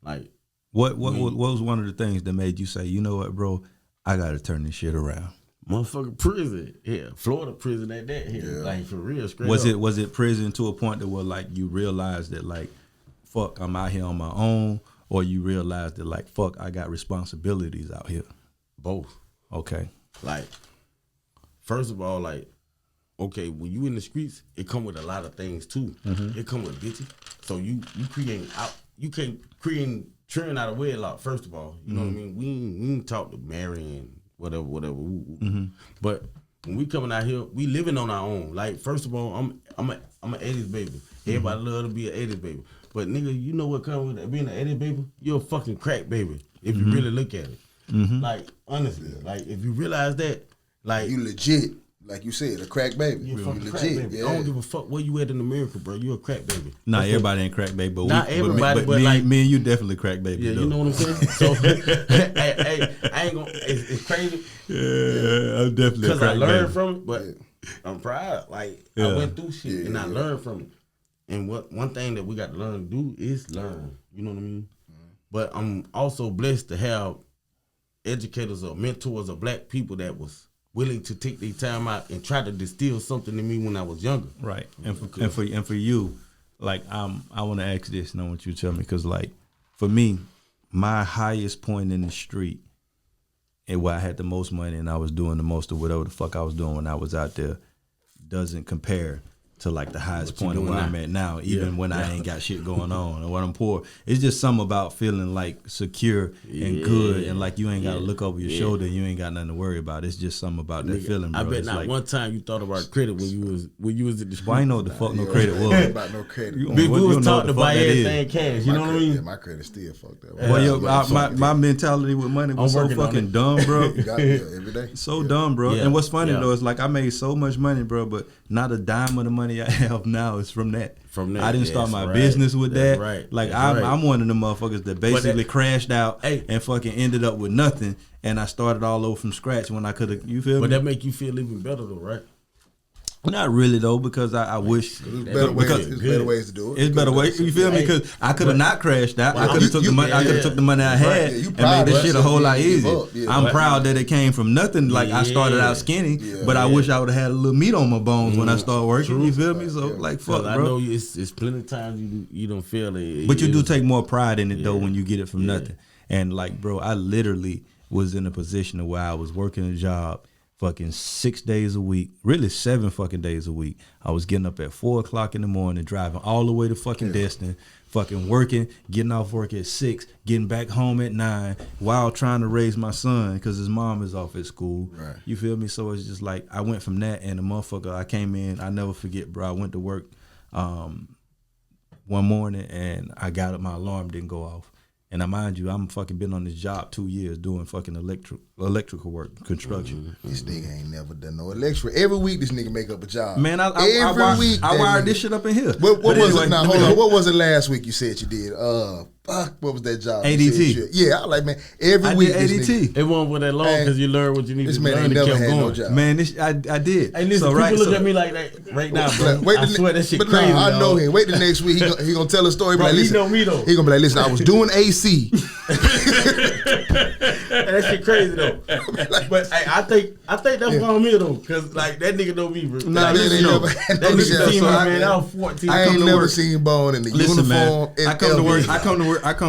S3: like
S2: what was one of the things that made you say, you know what, bro, I gotta turn this shit around?
S3: Motherfucking prison, Florida prison at that here, like for real. Straight
S2: was it prison to a point that where like you realized that like, fuck, I'm out here on my own, or you realized that like, fuck, I got responsibilities out here?
S3: Both.
S2: Okay.
S3: Like, first of all, like, okay, when you in the streets, it come with a lot of things too. It come with bitches, so you can't create churn out of wedlock. First of all, you know what I mean. We ain't talk to marrying. Whatever. But when we coming out here, we living on our own. Like, first of all, I'm an 80s baby. Everybody love to be an 80s baby. But nigga, you know what comes with being an 80s baby? You're a fucking crack baby if you really look at it. Like, honestly, like if you realize that, like
S1: you legit. Like you said, a crack baby.
S3: You're fucking legit. Crack baby. I don't give a fuck where you at in America, bro. You a crack baby.
S2: Nah, everybody ain't crack baby, but
S3: not everybody, but like
S2: me and you definitely crack baby.
S3: Yeah,
S2: though.
S3: You know what I'm saying. So, hey, I ain't gonna. It's crazy.
S2: Yeah, I'm definitely
S3: because I learned from it, but I'm proud. Like I went through shit and I learned from it. And one thing that we got to learn to do is learn. You know what I mean? But I'm also blessed to have educators or mentors or black people that was willing to take their time out and try to distill something in me when I was younger.
S2: Right. And for you, like I want to ask this and I want you to tell me, because like for me, my highest point in the street and where I had the most money and I was doing the most of whatever the fuck I was doing when I was out there doesn't compare to like the highest point of where I'm at now, even when I ain't got shit going on and when I'm poor. It's just something about feeling like secure and good and like you ain't got to look over your shoulder and you ain't got nothing to worry about. It's just something about that feeling, bro.
S3: I bet not like, one time you thought about credit when you was at the street.
S2: Well, I ain't know what the fuck no credit was.
S1: About no credit.
S3: Big Boo was taught to buy everything cash. You know what I mean?
S1: Yeah, my credit still fucked up.
S2: Well, my mentality with money was so fucking dumb, bro.
S1: Every day.
S2: So dumb, bro. And what's funny though is like I made so much money, bro, but not a dime of the money money I have now is from that. I didn't start my
S3: right.
S2: business with
S3: That's
S2: that.
S3: right.
S2: Like
S3: That's
S2: I'm one of the motherfuckers that basically crashed out
S3: Hey.
S2: and fucking ended up with nothing, and I started all over from scratch when I could have. You feel me?
S3: But that make you feel even better though, right?
S2: Not really though, because I wish
S1: There's better ways to do it.
S2: it's better ways. You feel me? Because I could have not crashed out. I could have took the money. I could have took the money I had and made this shit a whole lot easier. I'm proud that it came from nothing. Like I started out skinny, but I wish I would have had a little meat on my bones when I started working. You feel me? So like fuck, bro.
S3: I know it's plenty of times you don't feel it.
S2: But you do take more pride in it though when you get it from nothing. And like, bro, I literally was in a position where I was working a job fucking 6 days a week, really 7 fucking days a week. I was getting up at 4 o'clock in the morning, driving all the way to fucking Destin, fucking working, getting off work at 6, getting back home at 9, while trying to raise my son because his mom is off at school.
S1: Right.
S2: You feel me? So it's just like I went from that, and the motherfucker, I came in, I never forget, bro. I went to work one morning and I got up, my alarm didn't go off. And I mind you, I'm fucking been on this job 2 years doing fucking electrical work, construction.
S1: This nigga ain't never done no electrical. Every week this nigga make up a job.
S2: Man, I wired this shit up in here.
S1: What was it? Now hold on. What was it last week you said you did? What was that job?
S2: ADT.
S1: Yeah, I was like, man, every week
S2: did
S1: this
S2: ADT.
S1: nigga,
S3: It wasn't for that long because you learned what you needed to
S1: man
S3: learn
S1: ain't
S3: and
S1: never
S3: kept
S1: had
S3: going.
S1: no job.
S2: Man, I did.
S3: Hey, listen, people look at me like that right now, bro. I swear that shit
S1: but
S3: crazy.
S1: I know him. Wait the next week he gonna tell a story.
S3: Bro,
S1: like,
S3: he
S1: listen,
S3: know me though.
S1: He gonna be like, listen, I was doing AC.
S3: That shit crazy though. But hey, I think that's why I'm here though, cause like that nigga know me, bro.
S2: Nah,
S1: That nigga never had no
S3: That nigga
S1: job.
S3: seen
S1: So
S3: me, man. I was 14.
S1: I ain't never seen Bone in the
S2: Listen,
S1: uniform.
S2: man, I come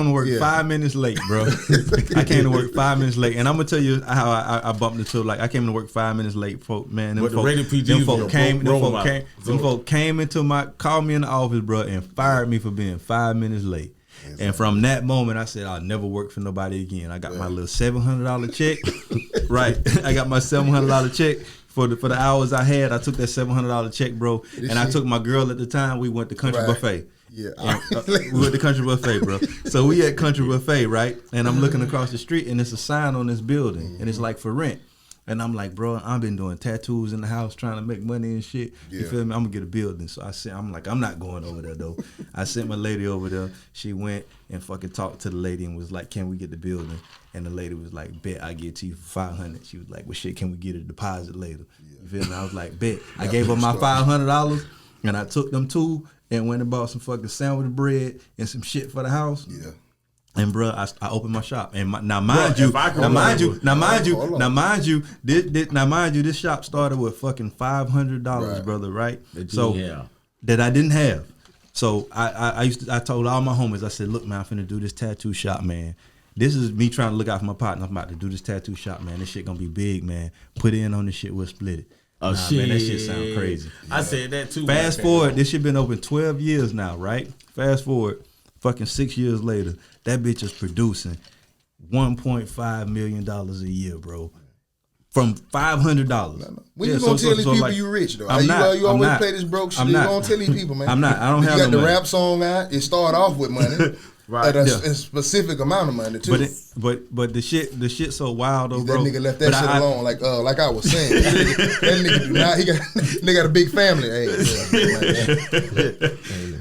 S2: to work 5 minutes late, bro. I came to work 5 minutes late, and I'm gonna tell you how I bumped into, like, I came to work 5 minutes late, folk. Man, them folk came called me in the office, bro, and fired me for being 5 minutes late. Exactly. And from that moment, I said I'll never work for nobody again. I got my little $700 check, right? I got my $700 check for the hours I had. I took that $700 check, bro, and I took my girl at the time. We went to Country Buffet.
S1: Yeah,
S2: we went to Country Buffet, bro. So we at Country Buffet, right? And I'm looking across the street, and it's a sign on this building, and it's like for rent. And I'm like, bro, I've been doing tattoos in the house trying to make money and shit. You feel me? I'm gonna get a building. So I'm like, I'm not going over there though. I sent my lady over there. She went and fucking talked to the lady and was like, can we get the building? And the lady was like, bet I get it to you for $500. She was like, well shit, can we get a deposit later? You feel me? I was like, bet. I gave her my $500 and I took them two and went and bought some fucking sandwich bread and some shit for the house. Yeah. And bro, I opened my shop, and mind you, this shop started with fucking $500, brother, right? So that I didn't have. So I told all my homies, I said, look, man, I'm finna do this tattoo shop, man. This is me trying to look out for my partner. I'm about to do this tattoo shop, man. This shit gonna be big, man. Put in on this shit, we'll split it.
S3: Oh shit,
S2: man, that shit sound crazy.
S3: I said that too.
S2: Fast forward, this shit been open 12 years now, right? Fast forward, fucking 6 years later. That bitch is producing $1.5 million a year, bro. From $500.
S1: When you gonna tell these people you rich though? You always play this broke shit. You gonna tell these people, man.
S2: I'm not. I don't have
S1: no money. You got the
S2: money.
S1: rap song out. It start off with money. Right. At a specific amount of money too.
S2: But the shit so wild though, bro.
S1: That nigga left that shit alone. Like I was saying, that nigga do not. They got a big family.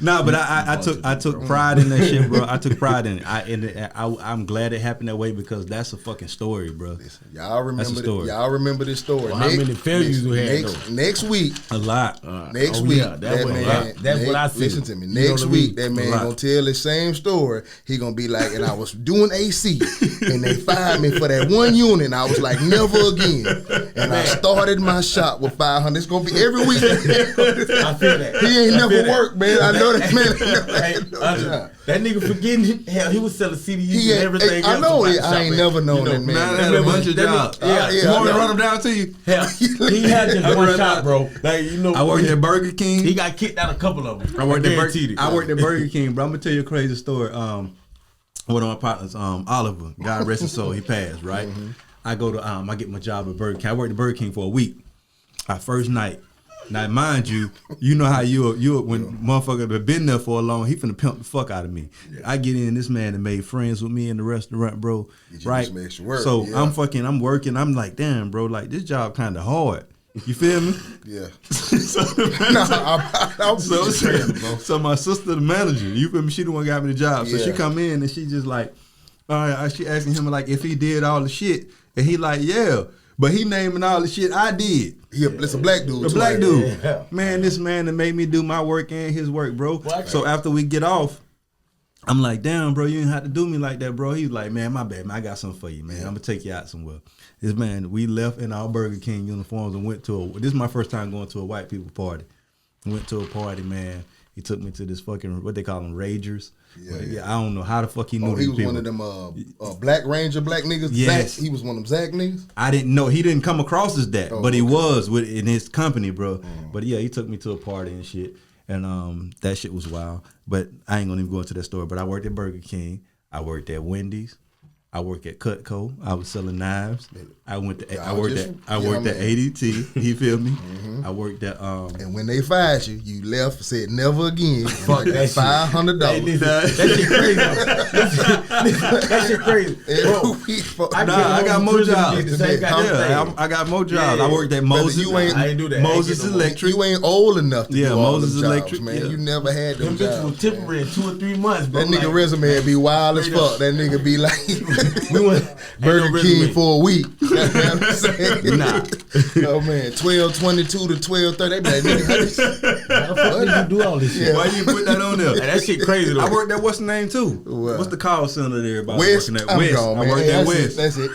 S2: Nah, but I took pride in that shit, bro. I took pride in it. I'm glad it happened that way because that's a fucking story, bro.
S1: Listen, y'all remember this story.
S3: Well, how many failures you had
S1: next week?
S2: A lot.
S1: Next week, that man. That's what I see. Listen to me. Next week, that man gonna tell the same story. He gonna be like, and I was doing AC, and they fired me for that one unit. And I was like, never again. And I started my shop with $500. It's gonna be every week.
S3: I feel that.
S1: He ain't never worked, man. I know that
S3: man. That nigga forgetting. Hell, he was selling CDs and everything.
S1: I know it. I ain't never known that man.
S2: Man, that bunch of jobs. You want me to run them down to you?
S3: Hell, he had just one shop, bro. Like
S2: I worked at Burger King.
S3: He got kicked out a couple of them.
S2: I worked at Burger King, bro. I'm gonna tell you a crazy story. One of my partners, Oliver, God rest his soul, he passed, right? Mm-hmm. I go to I get my job at Burger King. I worked at Burger King for a week. Our first night. Now mind you, you know how you when motherfucker have been there for a long, he finna pimp the fuck out of me. Yeah. I get in, this man that made friends with me in the restaurant, bro. Right? So I'm working, I'm like, damn, bro, like this job kinda hard. You feel me?
S1: Yeah.
S2: So my sister, the manager, you feel me? She the one got me the job. So she come in and she just like, all right, she asking him like if he did all the shit, and he like, yeah, but he naming all the shit I did.
S1: It's a black dude.
S2: A black dude. Yeah. Man, this man that made me do my work and his work, bro. What? So after we get off, I'm like, damn, bro, you didn't have to do me like that, bro. He was like, man, my bad, man. I got something for you, man. I'm going to take you out somewhere. This man, we left in our Burger King uniforms and went to this is my first time going to a white people party. Went to a party, man. He took me to this fucking, what they call them, Ragers. Yeah, I don't know how the fuck he knew these people. He was one
S1: of them Black Ranger black niggas?
S2: Yes.
S1: Zach, he was one of them Zach niggas?
S2: I didn't know. He didn't come across as that, but he was in his company, bro. But yeah, he took me to a party and shit. And that shit was wild. But I ain't gonna even go into that story. But I worked at Burger King. I worked at Wendy's. I worked at Cutco. I was selling knives. I worked at ADT. You feel me? Mm-hmm. I worked at
S1: and when they fired you, you left, said never again. Fuck that $500.
S3: That shit crazy. That shit crazy. Bro,
S2: I got more jobs. I got more jobs. Yeah. I worked at Moses.
S3: I ain't do that.
S2: Moses Electric.
S1: You ain't old enough to do all
S2: Moses
S1: them
S2: Electric,
S1: jobs, man. You never had them jobs.
S3: Them bitches was temporary in 2 or 3 months, bro.
S1: That nigga resume be wild as fuck. That nigga be like we went Burger King for a week. You know what I'm saying?
S2: Nah.
S1: Oh man, 12:22 to 12:30. They be like, nigga,
S3: how the fuck did you do all this shit?
S2: Why you put that on there?
S3: Hey, that shit crazy though.
S2: I worked at what's the name too? What's the call center there?
S1: West.
S2: Working at West.
S1: I worked at West. That's it.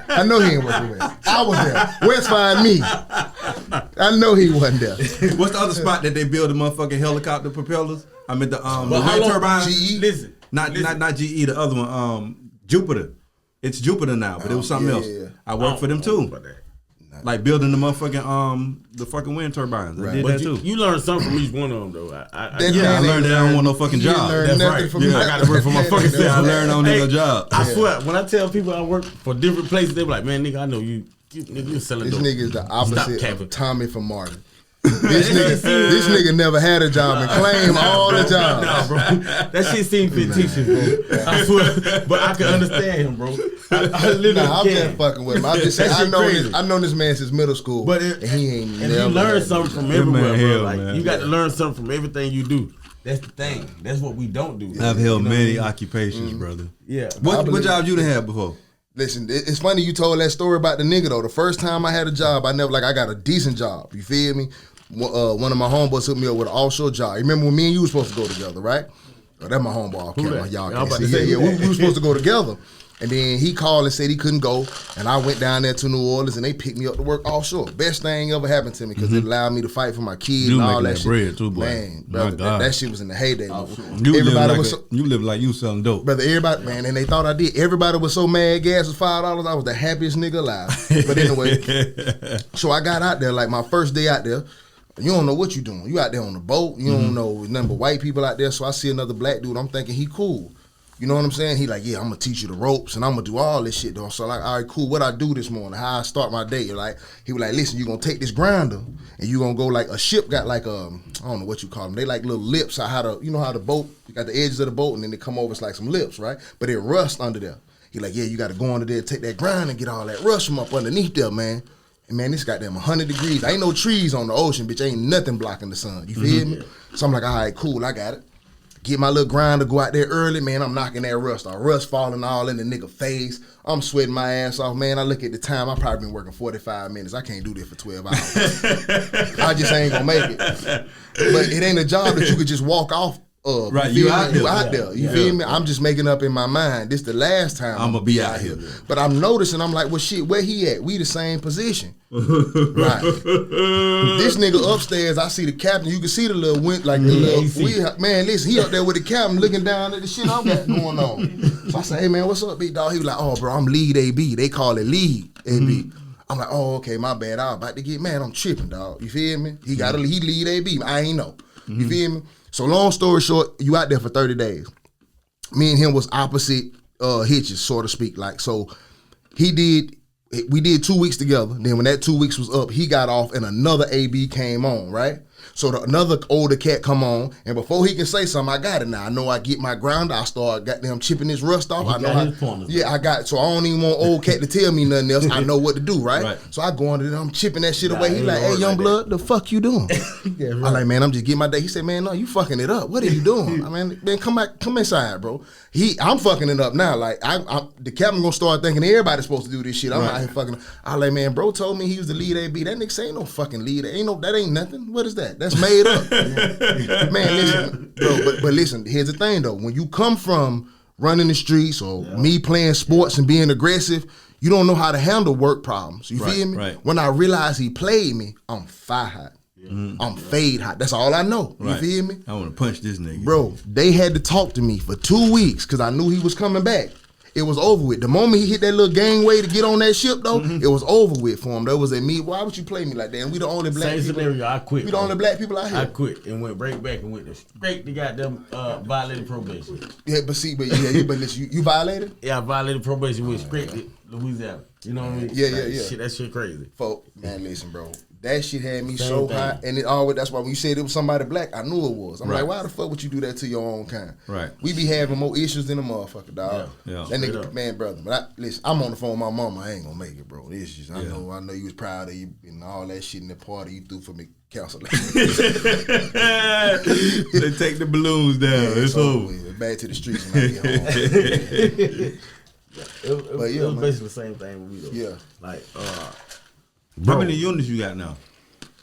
S1: I know he ain't working West. I was there. West fired me. I know he wasn't there.
S2: What's the other spot that they build the motherfucking helicopter propellers? I mean the wind turbine.
S3: GE. Listen.
S2: Not GE. The other one. Jupiter. It's Jupiter now, but it was something else. Yeah. I worked for them too. Like building the motherfucking the fucking wind turbines. I did that too.
S3: You learned something from each one of them though. I
S2: learned that I don't want no fucking job.
S3: That's right. I got to work for my fucking self.
S2: I learned I don't need no job.
S3: I swear, when I tell people I work for different places, they be like, man, nigga, I know you selling dope.
S1: This nigga is the opposite of Tommy from Martin. This nigga never had a job and claimed all the jobs.
S3: Nah, bro. That shit seemed fictitious, bro. I swear, but I can understand him, bro. I literally
S1: I'm just fucking with him. I'm just saying, I know this man since middle school, and he ain't
S3: and
S1: never.
S3: You learn something from everywhere, bro. Like
S2: man.
S3: you got to learn something from everything you do. That's the thing. That's what we don't do.
S2: I've held many occupations, brother.
S3: Yeah.
S2: What jobs you done had before?
S1: Listen, it's funny you told that story about the nigga though. The first time I had a job, I got a decent job. You feel me? One of my homeboys hooked me up with an offshore job. You remember when me and you were supposed to go together, right? Oh, that's my homeboy. Y'all can't see. Yeah, we were supposed to go together. And then he called and said he couldn't go. And I went down there to New Orleans and they picked me up to work offshore. Best thing ever happened to me because it allowed me to fight for my kids and all that shit.
S2: Bread too, boy.
S1: Man, brother, that shit was in the heyday.
S2: You live like you selling dope.
S1: Brother, everybody, man, and they thought I did. Everybody was so mad gas was $5. I was the happiest nigga alive. But anyway, so I got out there, like my first day out there. You don't know what you doing. You out there on the boat. You don't know nothing but white people out there. So I see another black dude. I'm thinking he cool. You know what I'm saying? He like, yeah, I'm going to teach you the ropes and I'm going to do all this shit, though. So like, all right, cool. What I do this morning, how I start my day. Like, he was like, listen, you're going to take this grinder and you're going to go like a ship got like, I don't know what you call them. They like little lips. You know how the boat, you got the edges of the boat and then they come over, it's like some lips, right? But it rust under there. He like, yeah, you got to go under there, take that grinder and get all that rust from up underneath there, man. And man, this goddamn 100 degrees. Ain't no trees on the ocean, bitch. Ain't nothing blocking the sun. You feel me? So I'm like, all right, cool, I got it. Get my little grinder, go out there early, man. I'm knocking that rust off. Rust falling all in the nigga face. I'm sweating my ass off, man. I look at the time. I probably been working 45 minutes. I can't do this for 12 hours. I just ain't gonna make it. But it ain't a job that you could just walk off of.
S2: Right, you out
S1: there. You feel me? I'm just making up in my mind, this the last time
S2: I'm gonna be out here.
S1: But I'm noticing, I'm like, well, shit, where he at? We the same position. Right. This nigga upstairs, I see the captain. You can see the little man, listen, he up there with the captain looking down at the shit I got going on. So I say, hey man, what's up, big dog? He was like, oh bro, I'm lead AB. They call it lead AB. I'm like, oh, okay, my bad. I was about to get mad. I'm tripping, dog. You feel me? He lead AB. I ain't know. You feel me? So long story short, you out there for 30 days. Me and him was opposite hitches, so to speak. Like, so we did 2 weeks together. Then when that 2 weeks was up, he got off and another AB came on, right? So another older cat come on, and before he can say something, I got it now. I know I get my ground. I start goddamn chipping this rust off. I know I got. So I don't even want old cat to tell me nothing else. I know what to do, right? So I go under there, I'm chipping that shit away. He like, hey, young blood, the fuck you doing? I like, man, I'm just getting my day. He said, man, no, you fucking it up. What are you doing? I mean, man, come inside, bro. I'm fucking it up now. Like, the captain gonna start thinking everybody's supposed to do this shit. I'm out here fucking. I like, man, bro told me he was the lead AB. That nigga say ain't no fucking lead. That ain't nothing. What is that? That's made up. Man, listen, bro, but listen, here's the thing though. When you come from running the streets or me playing sports and being aggressive, you don't know how to handle work problems. You feel me? Right. When I realized he played me, I'm fire hot. I'm fade hot. That's all I know. You feel me?
S2: I want to punch this nigga.
S1: Bro, they had to talk to me for 2 weeks because I knew he was coming back. It was over with. The moment he hit that little gangway to get on that ship, though, it was over with for him. That was at me. Why would you play me like that? And we the only black
S3: people. Same scenario. I quit.
S1: We the only black people out here.
S3: I quit and went right back and went straight to goddamn violated probation.
S1: Yeah, but listen, you violated?
S3: Yeah, I violated probation. Went straight to Louisiana. You know what I mean?
S1: Yeah.
S3: Shit, that shit crazy.
S1: Folk, man, listen, bro. That shit had me so hot, and it always. That's why when you said it was somebody black, I knew it was. I'm like, why the fuck would you do that to your own kind?
S2: Right.
S1: We be having more issues than a motherfucker, dog.
S2: Yeah.
S1: That nigga, man, brother. But listen, I'm on the phone with my mama. I ain't gonna make it, bro. It's just, I know you was proud of you and all that shit in the party you threw for me, counseling. They
S2: take the balloons down. It's over.
S1: Back to the streets when I get home.
S3: It was basically the same thing with me though.
S1: Yeah.
S3: Like,
S2: how many units you got now?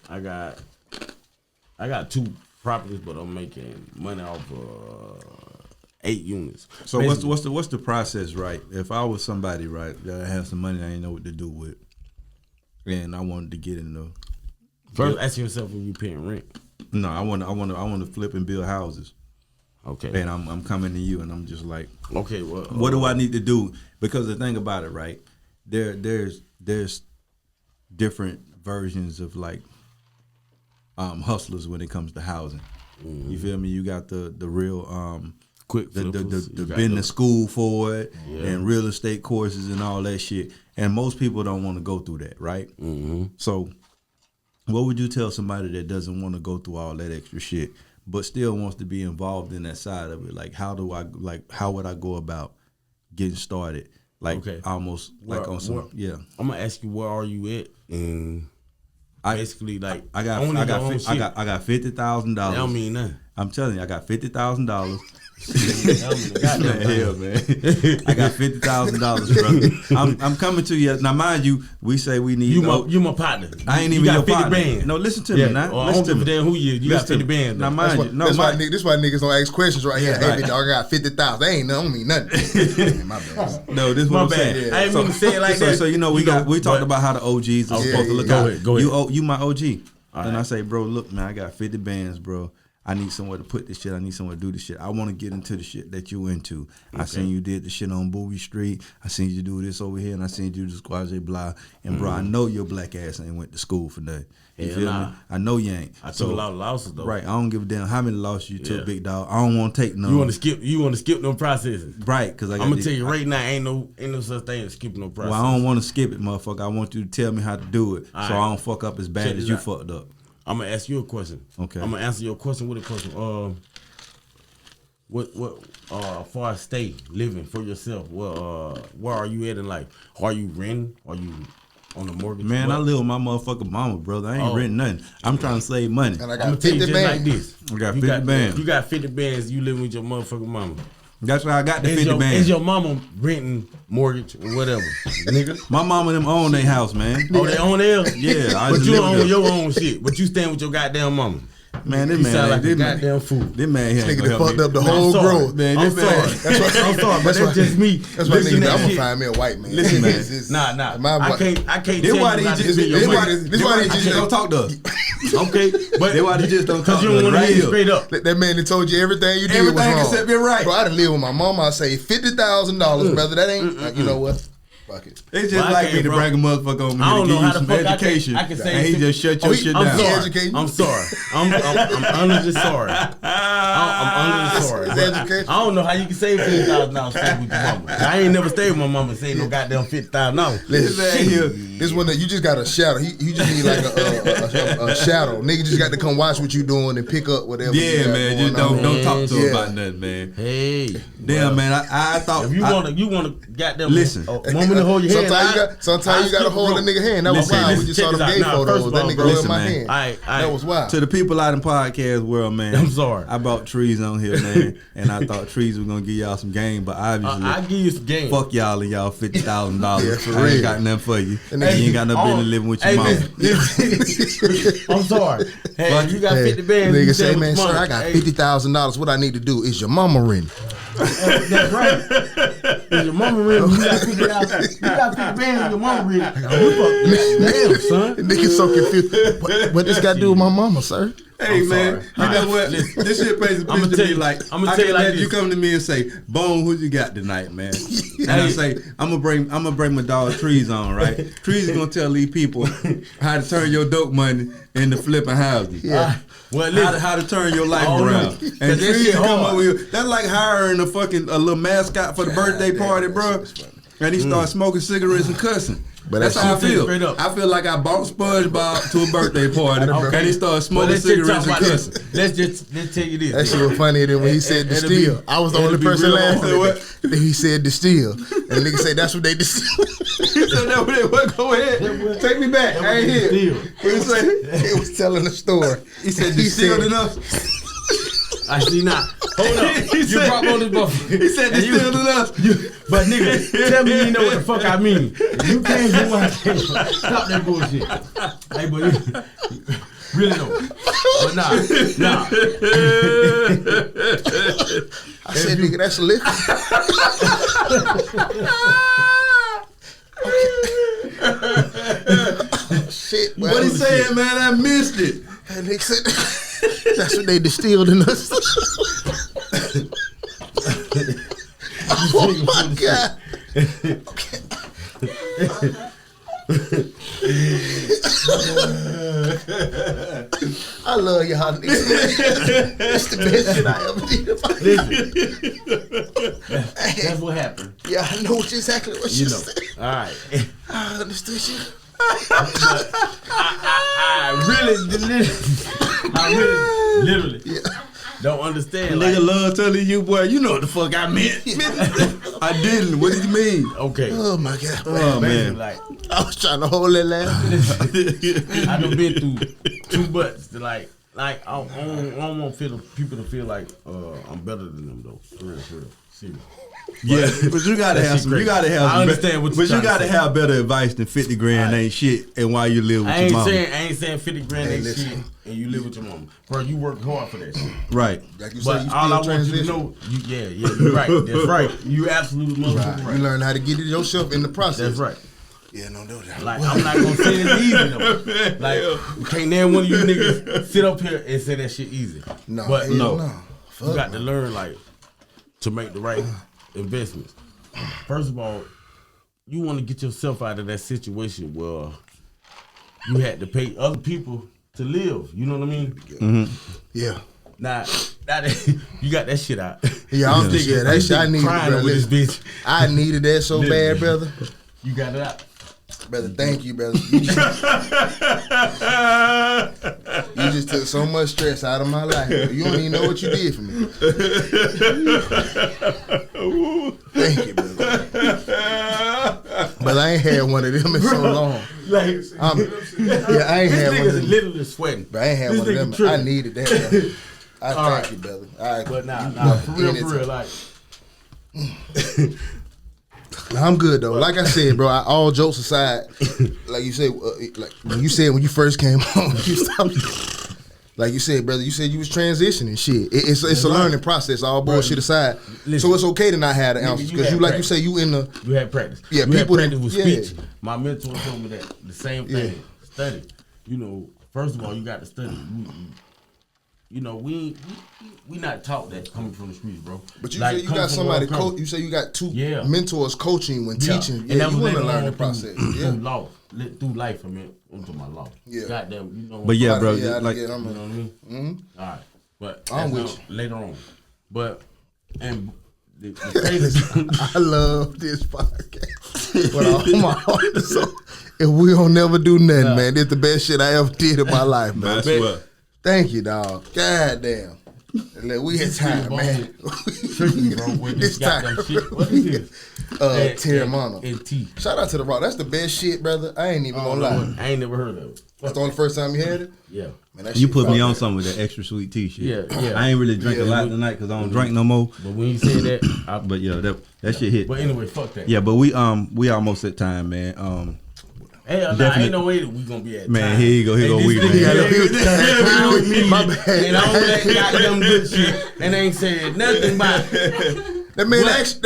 S3: I got 2 properties, but I'm making money off 8 units.
S2: So what's the process, right? If I was somebody, right, that had some money I didn't know what to do with, and I wanted to get in the
S3: first, ask yourself if you paying rent.
S2: No, I want to flip and build houses.
S3: Okay.
S2: And I'm coming to you, and I'm just like,
S3: okay, well,
S2: what do I need to do? Because the thing about it, right, there's different versions of like hustlers when it comes to housing. You feel me? You got the real
S3: quick
S2: the been to school for it and real estate courses and all that shit. And most people don't want to go through that, right? So what would you tell somebody that doesn't want to go through all that extra shit but still wants to be involved in that side of it? Like, how would I go about getting started? Like, almost like on some,
S3: I'm gonna ask you, where are you at? And basically, like,
S2: I got $50,000.
S3: That don't mean nothing.
S2: I'm telling you, I got $50,000. Hell, man. I got $50,000, brother. I'm coming to you now. Mind you, we say we need
S3: you my partner.
S2: I ain't even your partner. Bands. No, listen to me now.
S3: I don't give a damn who you got 50 bands.
S2: Now, mind you,
S1: this why niggas don't ask questions right here. Hey, dog, I got 50,000. That ain't don't mean nothing. My bad.
S2: No, this is what I'm saying.
S3: Yeah. I ain't even say it like that.
S2: So you know, we talked about how the OGs are supposed to look out.
S3: Go ahead.
S2: You my OG. And I say, bro, look, man, I got 50 bands, bro. I need somewhere to put this shit. I need somewhere to do this shit. I want to get into the shit that you into. I seen you did the shit on Bowie Street. I seen you do this over here, and I seen you do the Squash Blah. And bro, I know your black ass ain't went to school for nothing. You feel me? I know you ain't.
S3: I took a lot of losses though.
S2: Right. I don't give a damn how many losses you took, big dog. I don't want to take none.
S3: You want to skip them processes.
S2: Right, because I'm
S3: gonna tell you right now, ain't no such thing as skipping no process.
S2: Well, I don't want to skip it, motherfucker. I want you to tell me how to do it, so I don't fuck up as bad as you fucked up.
S3: I'm gonna ask you a question.
S2: Okay.
S3: I'm gonna answer your question with a question. What far as stay living for yourself? Where are you at in life? Are you renting? Are you on the mortgage?
S2: Man, I live with my motherfucking mama, brother. I ain't renting nothing. I'm trying to save money.
S1: And I got 50 bands.
S3: Like this.
S2: I got 50 bands.
S3: You got 50 bands. You living with your motherfucking mama.
S2: That's why I got the 50 bands.
S3: Is your mama renting, mortgage, or whatever? Nigga.
S2: My mama them own their house, man.
S3: Oh, they own theirs?
S2: Yeah.
S3: But you own your own shit. But you stand with your goddamn mama.
S2: Man, this man
S3: sound like a goddamn fool.
S2: This man here
S1: nigga fucked up the whole growth.
S3: Man, I'm sorry. I'm sorry, but that's just me.
S1: That's why nigga, I'm gonna find me a white man.
S2: Listen, man.
S3: Nah. I can't
S2: this
S3: tell
S2: why
S3: you not to
S2: this
S3: be your wife.
S2: This why they just don't talk to us.
S3: Okay, but
S2: they why they just don't talk to us.
S3: Because you don't want to be straight up.
S1: That man that told you everything you did was wrong.
S2: Everything except being right.
S1: Bro, I done live with my mama. I say $50,000, brother. That ain't. You know what? Fuck it.
S2: It's just like me to bring a motherfucker on me to give you some education. I can say and he just shut your shit down.
S3: I'm sorry. I'm under the sorry. I'm under the sorry. I don't know how you can save $50,000 stay with your mama. I ain't never stayed with my mama and say no goddamn $50,000.
S1: Listen, this one that you just got a shadow. You just need like a shadow. Nigga just got to come watch what you doing and pick up whatever.
S2: Yeah, man. Just don't talk to him about nothing, man.
S3: Hey,
S2: damn, man. I thought
S3: if you wanna goddamn
S2: listen.
S3: Moment to hold your hand.
S1: Sometimes you gotta hold a nigga hand. That was wild. We just saw them gay photos. That nigga held my hand. That was wild.
S2: To the people out in podcast world, man.
S3: I'm sorry.
S2: I brought Treezy on here, man, and I thought Treezy was gonna give y'all some game, but obviously
S3: I give you some game.
S2: Fuck y'all and y'all $50,000.
S1: Yeah,
S2: I ain't got nothing for you. And you ain't got no business living with your mama.
S3: I'm sorry. Hey, you got 50 bands.
S1: Nigga say, man, sir, I got $50,000. What I need to do is your mama ring.
S3: That's right. Is your mama ring? You got 50,000. You got 50 bands in your mama ring. Damn, son.
S1: Nigga so confused. What this got to do with my mama, sir?
S2: Hey, man, you know what? This shit pays a bitch to me like, I'm gonna tell you like this. You come to me and say, Bone, who you got tonight, man? And I say, I'm gonna bring my dog Treezy on, right? Treezy gonna tell these people how to turn your dope money into flipping houses. Yeah. Well, how to turn your life around. And Treezy come up with that's like hiring a little mascot for the birthday party, bro. And he starts smoking cigarettes and cussing. But that's how I feel. I feel like I bought SpongeBob to a birthday party, and he started smoking cigarettes and cussing.
S3: Let's tell you this.
S1: That shit was funnier than when he said distill. I was the only person laughing. He said distill, and the nigga said that's what they distill.
S2: He said that's what they what? Go ahead, take me back. I ain't here.
S1: He was telling the story.
S2: He said distilled enough.
S3: I see not. Hold up. You brought on this buffalo.
S2: He said distilled enough.
S3: But nigga, tell me you know what the fuck I mean. You can't do what I can't. Stop that bullshit. Hey, but really though. But nah.
S1: I said, nigga, that's liquor. Shit, man.
S2: What he saying, man? I missed it.
S1: And nigga said that's what they distilled in us. Oh my God. I love y'all niggas. It's the best shit I ever did.
S3: That's what happened.
S1: Yeah, I know exactly what you said.
S3: All right.
S1: I understood you.
S3: I really, literally don't understand.
S2: Nigga love telling you, boy, you know what the fuck I meant. I didn't. What did you mean?
S3: Okay.
S1: Oh my God.
S2: Oh man.
S3: Like,
S1: I was trying to hold that laugh.
S3: I done been through two butts to like I don't want people to feel like I'm better than them though. For real. Serious.
S2: Yeah, but you gotta have some. You gotta have.
S3: I understand what you're
S2: But you gotta have better advice than 50 grand ain't shit, and while you live with your mama.
S3: I ain't saying 50 grand ain't shit, and you live with your mama, bro. You work hard for that shit,
S2: right?
S1: Like you
S3: but
S1: say, you
S3: all I want you to know, you're right. That's right. You absolutely motherfucking right.
S1: You learn how to get it yourself in the process.
S3: That's right.
S1: Yeah, no doubt.
S3: Like I'm not gonna say it's easy though. Like can't name one of you niggas sit up here and say that shit easy.
S1: No,
S3: but
S1: no.
S3: You got to learn like to make the right investments. First of all, you want to get yourself out of that situation where you had to pay other people to live. You know what I mean?
S2: Mm-hmm.
S1: Yeah.
S3: Now you got that shit out.
S1: Yeah, I'm just that shit I needed,
S3: crying
S1: brother.
S3: This bitch.
S1: I needed that so bad, brother.
S3: You got it out.
S1: Brother, thank you, brother. You just took so much stress out of my life. Bro. You don't even know what you did for me. Thank you, brother. But I ain't had one of them in so long.
S3: Like,
S1: I ain't had one of them.
S3: Literally sweating.
S1: But I ain't had one of them. I needed that, brother. I thank you, brother.
S3: But nah, for real, like.
S1: I'm good though. Like I said, bro. All jokes aside, like you said, like when you first came home, like you said, brother. You said you was transitioning. Shit, it's a learning process. All bullshit aside, so it's okay to not have the answers because you say you in the.
S3: You had practice.
S1: Yeah,
S3: you
S1: people
S3: had practice with speech. My mentor told me that the same thing. Study. You know, first of all, you got to study. you know, we not taught that coming from the streets, bro.
S1: But you say you got somebody coach. You say you got two mentors coaching when teaching.
S3: Yeah, and
S1: you want to learn the
S3: through,
S1: process.
S3: Through life. I mean, into my life.
S1: Yeah.
S3: Goddamn, you know.
S2: But yeah, bro,
S1: you know
S2: like
S1: what
S3: I mean. All right, but
S1: I'm with you
S3: later on. But and the crazy.
S1: I love this podcast. But all my heart, so if we don't never do nothing, man, it's the best shit I ever did in my life, man. Thank you, dog. God damn. We had time, man.
S3: Tricky, bro. With this goddamn shit. What is this?
S1: Terramana.
S3: And tea.
S1: Shout out to the Raw. That's the best shit, brother. I ain't even gonna lie.
S3: I ain't never heard of it.
S1: That's the only first time you had it?
S3: Yeah.
S1: Man, that
S2: you
S1: shit
S2: put me on
S1: good.
S2: some with that extra sweet tea shit.
S3: Yeah.
S2: I ain't really drink a lot tonight because I don't drink no more.
S3: But when you say that,
S2: but yeah, that shit hit.
S3: But anyway, fuck that.
S2: Yeah, but we almost at time, man.
S3: Hey, nah, ain't no way that we gonna be at
S2: man,
S3: time.
S2: Here you go, man.
S1: My bad.
S3: And all that goddamn good shit, and ain't said nothing about
S1: That man actually.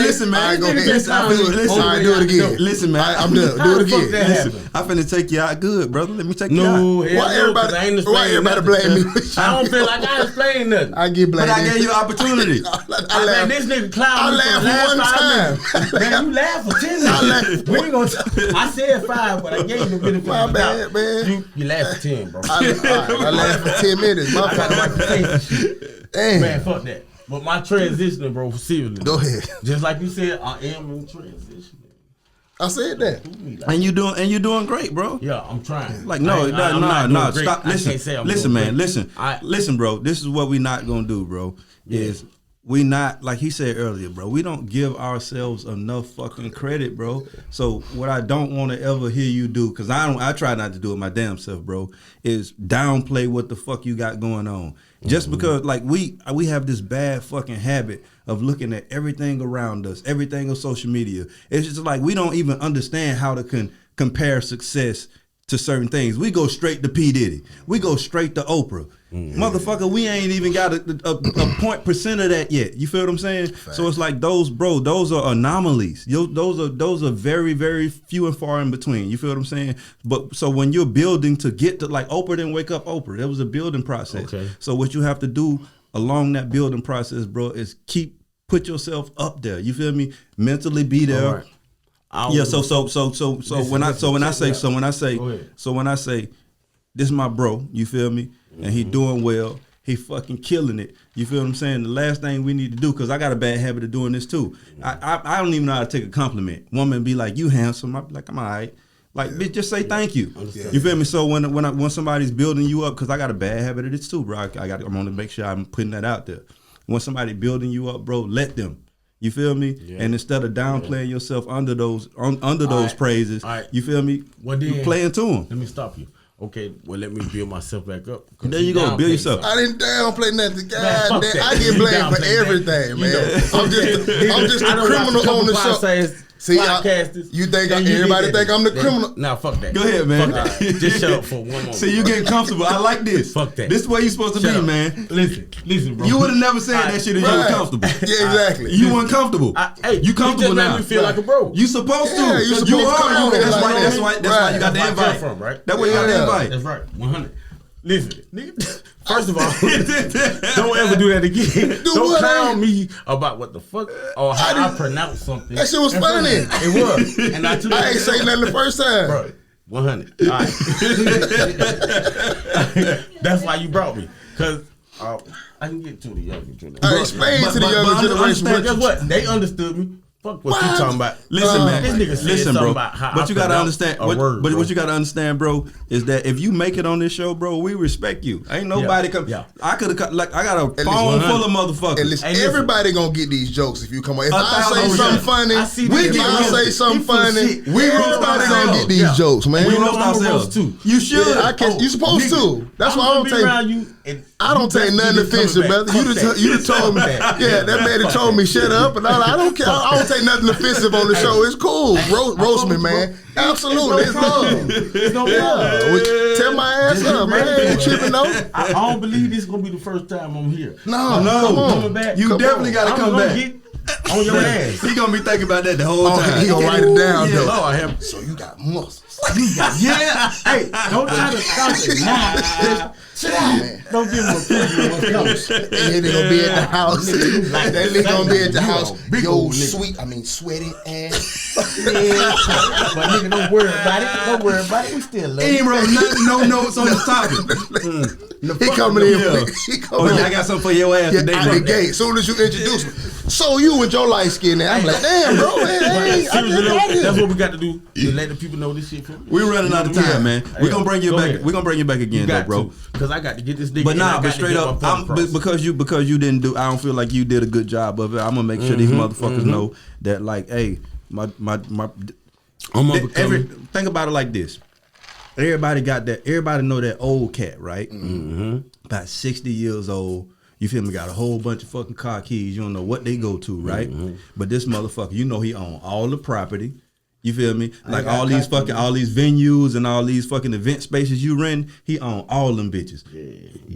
S2: Listen, man.
S1: Go ahead.
S2: Listen,
S1: All right, do it again.
S2: Listen, man.
S1: I'm done. Do it again.
S2: Listen, I finna take you out good, brother. Let me take you out.
S1: Why everybody blame me?
S3: I don't feel like I explained nothing.
S1: I get blamed.
S2: But I gave you an opportunity.
S3: I laughed. This nigga clown me for the last 5 minutes. Man, you laugh for 10 minutes. We ain't gonna. I said 5, but I gave you the benefit of the doubt.
S1: My bad, man.
S3: You laugh for 10, bro.
S1: I laughed for 10 minutes. My
S3: I got the
S1: fault.
S3: reputation shit.
S1: Damn.
S3: Man, fuck that. But my transitioning, bro, seriously.
S1: Go ahead.
S3: Just like you said, I am in transition.
S1: I said that.
S2: And you doing great, bro.
S3: Yeah, I'm trying.
S2: Like no, stop. Listen, man. Listen, bro. This is what we not gonna do, bro. Is we not, like he said earlier, bro. We don't give ourselves enough fucking credit, bro. So what I don't want to ever hear you do, because I try not to do it my damn self, bro, is downplay what the fuck you got going on. Just because, like, we have this bad fucking habit of looking at everything around us, everything on social media. It's just like we don't even understand how to compare success to certain things. We go straight to P. Diddy. We go straight to Oprah. Motherfucker, we ain't even got a 0.% of that yet. You feel what I'm saying? Fact. So it's like those are anomalies. Those are very, very few and far in between. You feel what I'm saying? But so when you're building to get to, like, Oprah didn't wake up Oprah. There was a building process. Okay. So what you have to do along that building process, bro, is put yourself up there. You feel me? Mentally be there. Right. Yeah. So when I say this is my bro, you feel me? And he doing well. He fucking killing it. You feel what I'm saying? The last thing we need to do, because I got a bad habit of doing this too. I don't even know how to take a compliment. Woman be like, "You handsome." I be like, "I'm all right." Like, bitch, just say thank you. You feel me? So when somebody's building you up, because I got a bad habit of this too, bro. I'm gonna make sure I'm putting that out there. When somebody building you up, bro, let them. You feel me? Yeah. And instead of downplaying yourself under those praises, you feel me? You playing to them.
S3: Let me stop you. Okay, well, let me build myself back up.
S2: There you go, build yourself.
S1: I didn't downplay nothing. God damn, I get blamed for everything, man. I'm just a criminal on the show. See, you think everybody think I'm the criminal?
S3: Nah, fuck that.
S2: Go ahead, man.
S3: Just shut up for one moment.
S2: See, you getting comfortable. I like this.
S3: Fuck that.
S2: This is where you supposed to be, man.
S3: Listen, bro.
S2: You would have never said that shit if you were comfortable.
S1: Yeah, exactly.
S2: You weren't comfortable. You comfortable now.
S3: You feel like a bro.
S2: You supposed to.
S1: Yeah, you are.
S2: That's why you got the invite. That's why you got the invite.
S3: That's right. 100. Listen, nigga. First of all, don't ever do that again. Don't clown me about what the fuck or how I pronounce something.
S1: That shit was funny.
S3: It was. And I
S1: ain't say nothing the first time.
S3: Bro, 100. All right. That's why you brought me. Because I can get to the younger generation.
S1: Explain to the younger generation.
S3: Guess what? They understood me. Fuck what you talking about.
S2: Listen, man.
S3: This nigga said something about how
S2: but you gotta understand. What you gotta understand, bro, is that if you make it on this show, bro, we respect you. Ain't nobody come. Yeah. I could have I got a phone full of motherfuckers.
S1: Listen, everybody gonna get these jokes if you come on. If I say something funny, say something funny, we everybody gonna get these jokes, man.
S2: We roast ourselves too. You should.
S1: You supposed to. That's why I don't take. I don't take nothing offensive, brother. You done told me. Yeah, that man that told me shut up, and I don't care. I don't take nothing offensive on the show. It's cool. Roast me, man. Absolutely. It's love.
S3: It's no problem.
S1: Tear my ass up, man. I ain't tripping, no.
S3: I don't believe this is going to be the first time I'm here.
S1: No.
S3: Coming back.
S2: You definitely got to come back.
S3: On your ass.
S2: He going to be thinking about that the whole time.
S1: He going to write it down, though.
S3: So you got muscles. Yeah. Hey, don't try to stop it now.
S1: Sit down, man.
S3: Don't give him a preview of what's coming.
S1: That nigga gonna be at the house. That nigga gonna be at the house.
S3: Big
S1: Yo,
S3: old nigga.
S1: sweaty ass.
S3: But nigga, don't worry about it. Don't worry about it. We still love
S2: He ain't
S3: you.
S2: wrote no notes on the topic.
S1: He coming in.
S2: Yeah.
S1: He coming
S2: Oh yeah, I
S1: in.
S2: got something for your ass
S1: Yeah,
S2: today,
S1: out
S2: bro.
S1: the gate. Soon as you introduce me, so you with your light skin there, I'm like, damn, bro, man, hey, I
S3: Seriously,
S1: just got here.
S3: that's what we got to do. To let the people know this shit from.
S2: We running out of time, man. We gonna bring you
S3: Go
S2: back.
S3: ahead.
S2: We gonna bring you back again, though, bro.
S3: Because I got to get this nigga.
S2: But
S3: and I
S2: nah,
S3: got
S2: but
S3: to
S2: straight
S3: get
S2: up,
S3: my point across.
S2: because you didn't do. I don't feel like you did a good job of it. I'm gonna make sure these motherfuckers know that, like, hey, my. Think about it like this. Everybody got that. Everybody know that old cat, right? About 60 years old. You feel me? Got a whole bunch of fucking car keys. You don't know what they go to, right? But this motherfucker, you know, he own all the property. You feel me? Like all these venues and all these fucking event spaces you rent, he own all them bitches.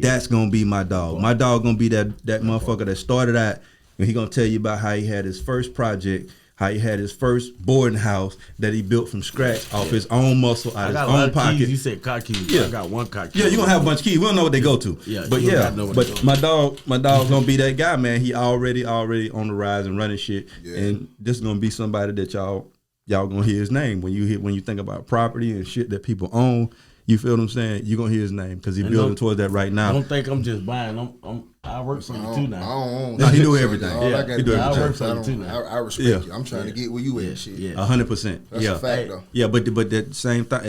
S2: That's gonna be my dog. My dog gonna be that motherfucker that started out, and he gonna tell you about how he had his first project, how he had his first boarding house that he built from scratch off his own muscle, out
S3: I
S2: his
S3: got a lot
S2: own
S3: of
S2: pocket.
S3: keys. You said car keys.
S2: Yeah.
S3: I got one car key.
S2: Yeah, you gonna have a bunch of keys. We don't know what they go to.
S3: Yeah,
S2: but
S3: you
S2: yeah,
S3: gotta know what they go
S2: but
S3: to.
S2: my dog gonna be that guy, man. He already on the rise and running shit, and this is gonna be somebody that y'all gonna hear his name when you think about property and shit that people own. You feel what I'm saying? You gonna hear his name because he's building towards that right now.
S3: Don't think I'm just buying. I work for you too now.
S1: I don't own
S2: No, he do
S1: shit,
S2: everything.
S1: so all I
S2: Yeah,
S1: gotta
S2: he do
S1: do is
S2: everything.
S1: work for
S3: I
S1: you
S3: work for you too now.
S1: I respect you. I'm trying to get where you at, shit.
S3: Yeah.
S2: 100%.
S1: That's
S2: Yeah,
S1: a fact, though.
S2: yeah, but at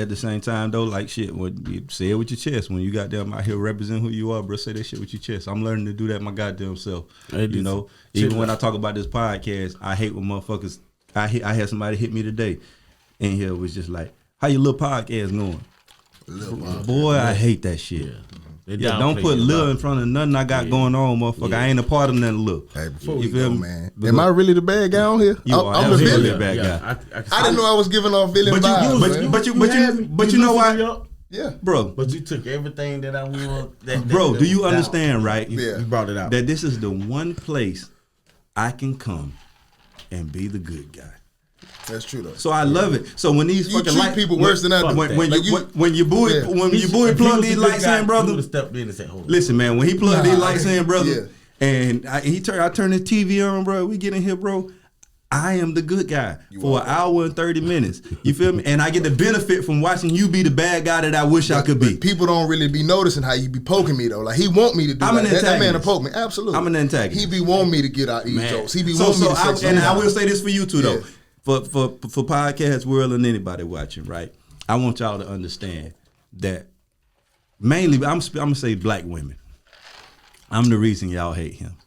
S2: the same time though, like shit, when you say it with your chest. When you goddamn out here represent who you are, bro, say that shit with your chest. I'm learning to do that my goddamn self. You know, even when I talk about this podcast, I hate when motherfuckers. I had somebody hit me today, and here was just like, "How your little podcast going?" Boy, I hate that shit. Yeah, don't put Lil in front of nothing I got going on, motherfucker. I ain't a part of nothing, Lil.
S1: Hey, before
S2: You
S1: we
S2: feel
S1: go,
S2: me?
S1: man, am I really the bad guy on here?
S2: You are
S1: I'm the
S2: absolutely
S1: villain.
S2: the bad guy.
S1: I didn't know I was giving off villain vibes.
S2: But you know why,
S1: Yeah,
S2: bro?
S3: But you took everything that I want.
S2: Bro, do you understand, right?
S1: Yeah.
S3: You brought it out.
S2: That this is the one place I can come and be the good guy.
S1: that's true though.
S2: So I love it. So when these
S1: You
S2: fucking
S1: treat people worse than I do.
S2: when
S1: Like
S2: your boy plug these lights in, brother.
S3: Stepped in and said, "Hold on."
S2: Listen, man, when he plugged these lights in, brother,
S1: Yeah.
S2: and I turn his TV on, bro. We get in here, bro. I am the good guy for an hour and 30 minutes. You feel me? And I get the benefit from watching you be the bad guy that I wish I could be.
S1: People don't really be noticing how you be poking me though. Like he want me to do
S2: I'm an
S1: that. That man to
S2: antagonist.
S1: poke me. Absolutely.
S2: I'm an antagonist.
S1: He be wanting me to get out these
S3: Man.
S1: jokes. He be
S2: So,
S1: wanting me to say
S2: and
S1: something.
S2: I will say this for you too, though.
S1: Yeah.
S2: For podcast world and anybody watching, right? I want y'all to understand that mainly, I'm gonna say black women. I'm the reason y'all hate him.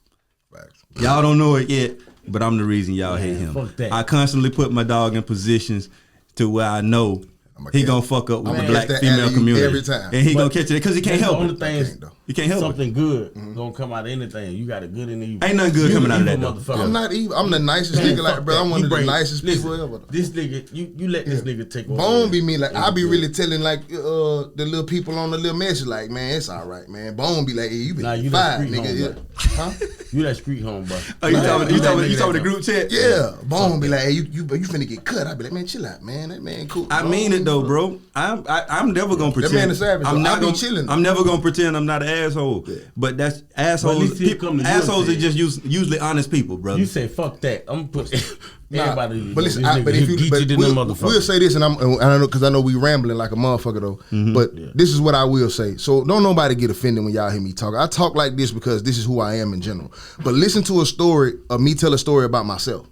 S1: Facts.
S2: Y'all don't know it yet, but I'm the reason y'all hate him.
S3: fuck that.
S2: I constantly put my dog in positions to where I know he gonna fuck up with the
S1: I'ma
S2: black
S1: catch that
S2: female
S1: alley-oop
S2: community
S1: every time.
S2: and he gonna catch it because he can't
S3: That's
S2: help
S3: the only
S2: it.
S3: thing is
S2: He can't help
S3: something
S2: it.
S3: good gonna come out of anything. You got a good and evil.
S2: Ain't nothing good
S3: You
S2: coming out of
S3: evil
S2: that, though.
S3: motherfucker.
S1: I'm not evil. I'm the nicest
S3: Man,
S1: nigga. Like,
S3: fuck
S1: bro,
S3: that.
S1: I'm one
S3: You
S1: of the
S3: bring-
S1: nicest
S3: listen,
S1: people ever.
S3: This nigga, you let this nigga take over.
S1: Bone be me like I be really telling like the little people on the little message like, man, it's all right, man. Bone be like, hey, you been
S3: Nah, you that
S1: fired,
S3: street
S1: nigga.
S3: home,
S1: Huh?
S3: You that street home, bro.
S2: Oh, you talking
S3: that
S2: the group chat?
S1: Yeah. Bone be like, hey, you finna get cut. I be like, man, chill out, man. That man cool.
S2: I mean it though, bro. I'm never gonna pretend.
S1: man is savage,
S2: I'm
S1: so
S2: not
S1: I be
S2: gonna.
S1: chilling.
S2: I'm never gonna pretend I'm not an asshole. Yeah. But that's assholes.
S3: least he'll come to you and
S2: Assholes
S3: say
S2: are just usually honest people, brother.
S3: You say fuck that. I'm gonna put everybody.
S1: But listen,
S3: this nigga,
S1: but if you,
S3: he
S1: but
S3: geeky than them
S1: we'll
S3: motherfuckers.
S1: say this, and I don't know because I know we rambling like a motherfucker though. But this is what I will say. So don't nobody get offended when y'all hear me talk. I talk like this because this is who I am in general. But listen to a story of me tell a story about myself.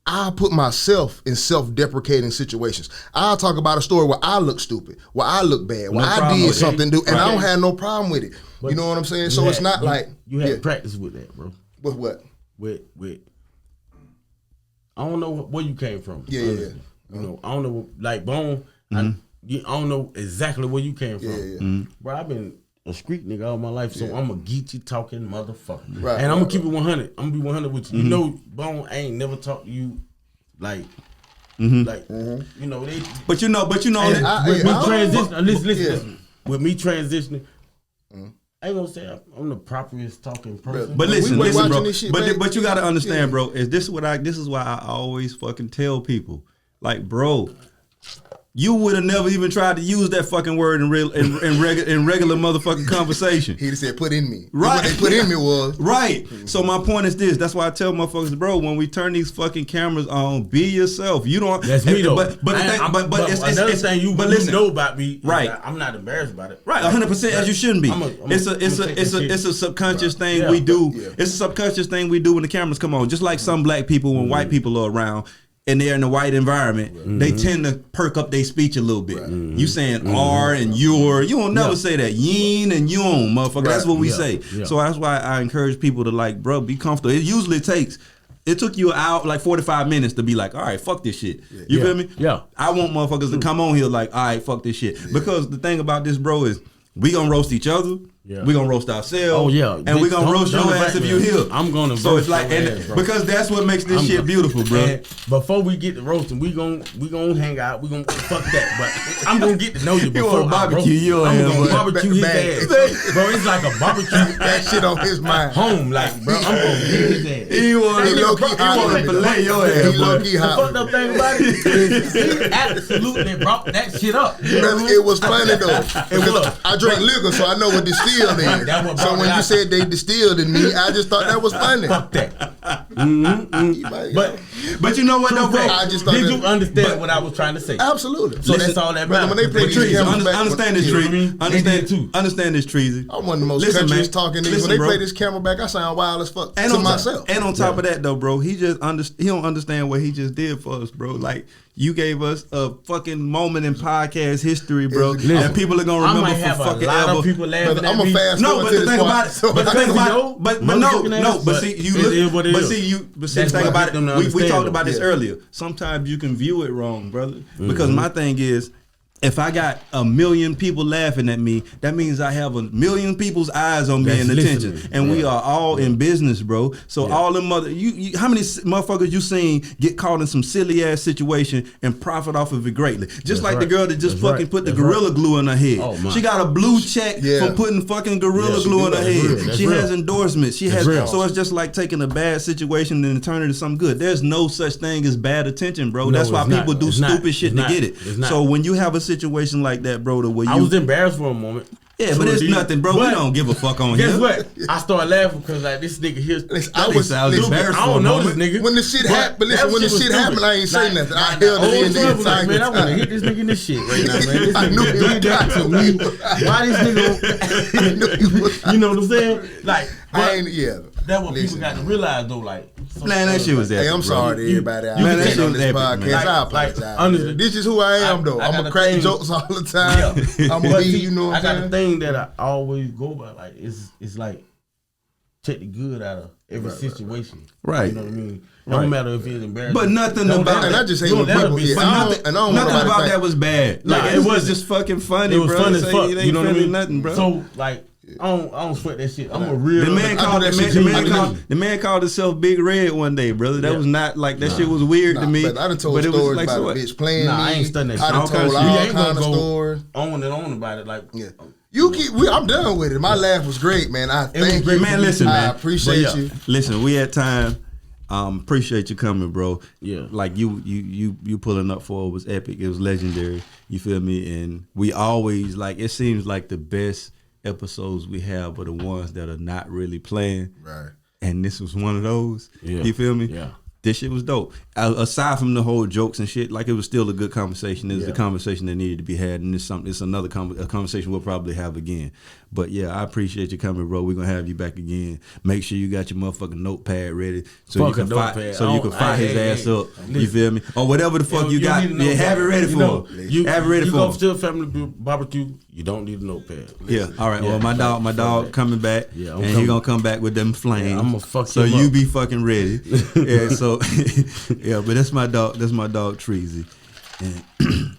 S1: I put myself in self-deprecating situations. I'll talk about a story where I look stupid, where I look bad, where I did something, and I don't have no problem with it.
S3: But
S1: you know what I'm saying? So it's not like
S3: you had practice with that, bro.
S1: with what?
S3: With I don't know where you came from.
S1: Yeah.
S3: You know, I don't know, like Bone. I don't know exactly where you came from. Bro, I've been a street nigga all my life, so I'm a geeky talking motherfucker.
S1: Right,
S3: and I'm gonna keep it 100. I'm gonna be 100 with you. You know, Bone, I ain't never talked to you like, you know, they.
S2: But you know.
S3: With me transitioning, listen. With me transitioning, I ain't gonna say I'm the properest talking person.
S2: But listen,
S1: we
S2: bro.
S1: watching this shit, man.
S2: But you gotta understand, bro. This is why I always fucking tell people, like, bro, you would have never even tried to use that fucking word in regular motherfucking conversation.
S1: He just said, put in me.
S2: Right.
S1: What they put in me was.
S2: Right. So my point is this. That's why I tell motherfuckers, bro, when we turn these fucking cameras on, be yourself. You don't.
S3: That's me, though.
S2: But
S3: another thing you know about me,
S2: right.
S3: I'm not embarrassed about it.
S2: Right, 100% as you shouldn't be. It's a subconscious thing we do. Yeah. It's a subconscious thing we do when the cameras come on. Just like some black people, when white people are around, and they're in a white environment, they tend to perk up their speech a little bit. You saying R and your, you don't never say that. Yin and yon, motherfucker. That's what we say. Yeah. So that's why I encourage people to like, bro, be comfortable. It took you out like 45 minutes to be like, all right, fuck this shit. You feel me?
S3: Yeah.
S2: I want motherfuckers to come on here like, all right, fuck this shit. Because the thing about this, bro, is we gonna roast each other. Yeah. We gonna roast ourselves.
S3: Oh yeah,
S2: and we gonna roast your ass if you here.
S3: I'm gonna.
S2: So it's like, because that's what makes this shit beautiful, bro.
S3: And before we get to roasting, we gonna hang out. We gonna fuck that, but I'm gonna get to know you before I
S2: barbecue you.
S3: I'm gonna barbecue his ass, bro. It's like a barbecue.
S1: That shit on his mind.
S3: Home, like, bro. I'm gonna get his ass.
S2: He want to fillet your ass.
S1: He low key
S3: the fucked up thing about it is he absolutely brought that shit up.
S1: It was funny though. I drink liquor, so I know what distilled is. So when you said they distilled in me, I just thought that was funny.
S3: Fuck that.
S2: But you know what though, bro?
S1: I just thought
S3: did you understand what I was trying to say?
S1: Absolutely.
S3: So that's all that matters.
S1: When they play these cameras back,
S2: understand this, Treezy. Understand this, Treezy.
S1: I'm one of the most countryest talking niggas. When they play this camera back, I sound wild as fuck to myself.
S2: And on top of that though, bro, he don't understand what he just did for us, bro. Like, you gave us a fucking moment in podcast history, bro. Listen, and people are gonna remember for fucking ever.
S3: Of people laughing
S1: I'm a fast
S2: no, but the thing about it, but see, the thing about it, we talked about this earlier. Sometimes you can view it wrong, brother. Because my thing is, if I got 1 million people laughing at me, that means I have 1 million people's eyes on me and attention. And we are all in business, bro. So all them you how many motherfuckers you seen get caught in some silly ass situation and profit off of it greatly? Just like the girl that just fucking put the Gorilla Glue in her head. Oh, she got a blue check for putting fucking Gorilla Glue in her head. She has endorsements. She has so it's just like taking a bad situation and turning it into something good. There's no such thing as bad attention, bro. That's why people do stupid shit to get it. So when you have a situation like that, bro, I
S3: was embarrassed for a moment.
S2: Yeah, but it's nothing, bro. We don't give a fuck on here.
S3: Guess what? I started laughing because like this nigga here.
S2: I was embarrassed.
S3: I don't know this nigga.
S1: When the shit happened, when the shit happened, I ain't say nothing. I held it in the entire
S3: man, I want to hit this nigga in this shit right now, man. This
S1: I knew
S3: nigga did that to me. Why this nigga? You know what I'm saying? Like, that's what people got to realize though. Like,
S2: man, that shit was epic.
S1: Hey, I'm sorry to everybody out
S2: there
S1: on this
S2: podcast.
S1: I apologize. This is who I am, though. I'm gonna crack jokes all the time. I'm gonna be, you know what I'm saying?
S3: I got a thing that I always go by. Like, it's like take the good out of every situation.
S2: Right.
S3: You know what I mean? No matter if it's embarrassing.
S2: But nothing about
S1: that. And I just hate when people get.
S2: Nothing about that was bad. Like, it was just fucking funny, bro.
S3: It was funny as fuck.
S2: You know what I mean? Nothing, bro.
S3: So like. I don't sweat that shit. I'm a real.
S2: The man called himself Big Red one day, brother. That was not like that. Shit was weird to me.
S1: But I done told stories about a bitch playing me.
S3: I ain't studying that shit.
S1: I done told all kind of stories.
S3: On and on about it, like
S1: you keep. I'm done with it. My laugh was great, man. I thank you,
S2: man. Listen, man.
S1: I appreciate you.
S2: Listen, we had time. Appreciate you coming, bro.
S3: Yeah,
S2: like you pulling up for it was epic. It was legendary. You feel me? And we always like. It seems like the best episodes we have are the ones that are not really playing.
S1: Right.
S2: And this was one of those.
S3: Yeah.
S2: You feel me?
S3: Yeah.
S2: This shit was dope. Aside from the whole jokes and shit, like it was still a good conversation. It was a conversation that needed to be had, and it's another conversation we'll probably have again. But yeah, I appreciate you coming, bro. We're gonna have you back again. Make sure you got your motherfucking notepad ready so you can fire his ass up. You feel me? Or whatever the fuck you got. Yeah, have it ready for him. Have it ready for him.
S3: You go to a family barbecue. You don't need a notepad.
S2: Yeah. All right. Well, my dog coming back, and he gonna come back with them flames.
S3: Yeah, I'm gonna fuck
S2: so you be fucking ready. Yeah. So yeah, but that's my dog. That's my dog Treezy, and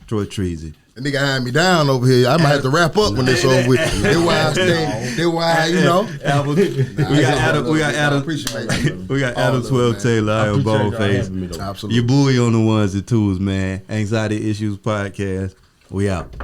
S2: Troy Treezy.
S1: That nigga eyeing me down over here. I might have to wrap up when this over with. That's why I stay. That's why you know.
S2: We got Adam 12 Taylor. I am Boneface.
S1: Absolutely.
S2: Your boy on the ones and twos, man. Anxiety Issues Podcast. We out.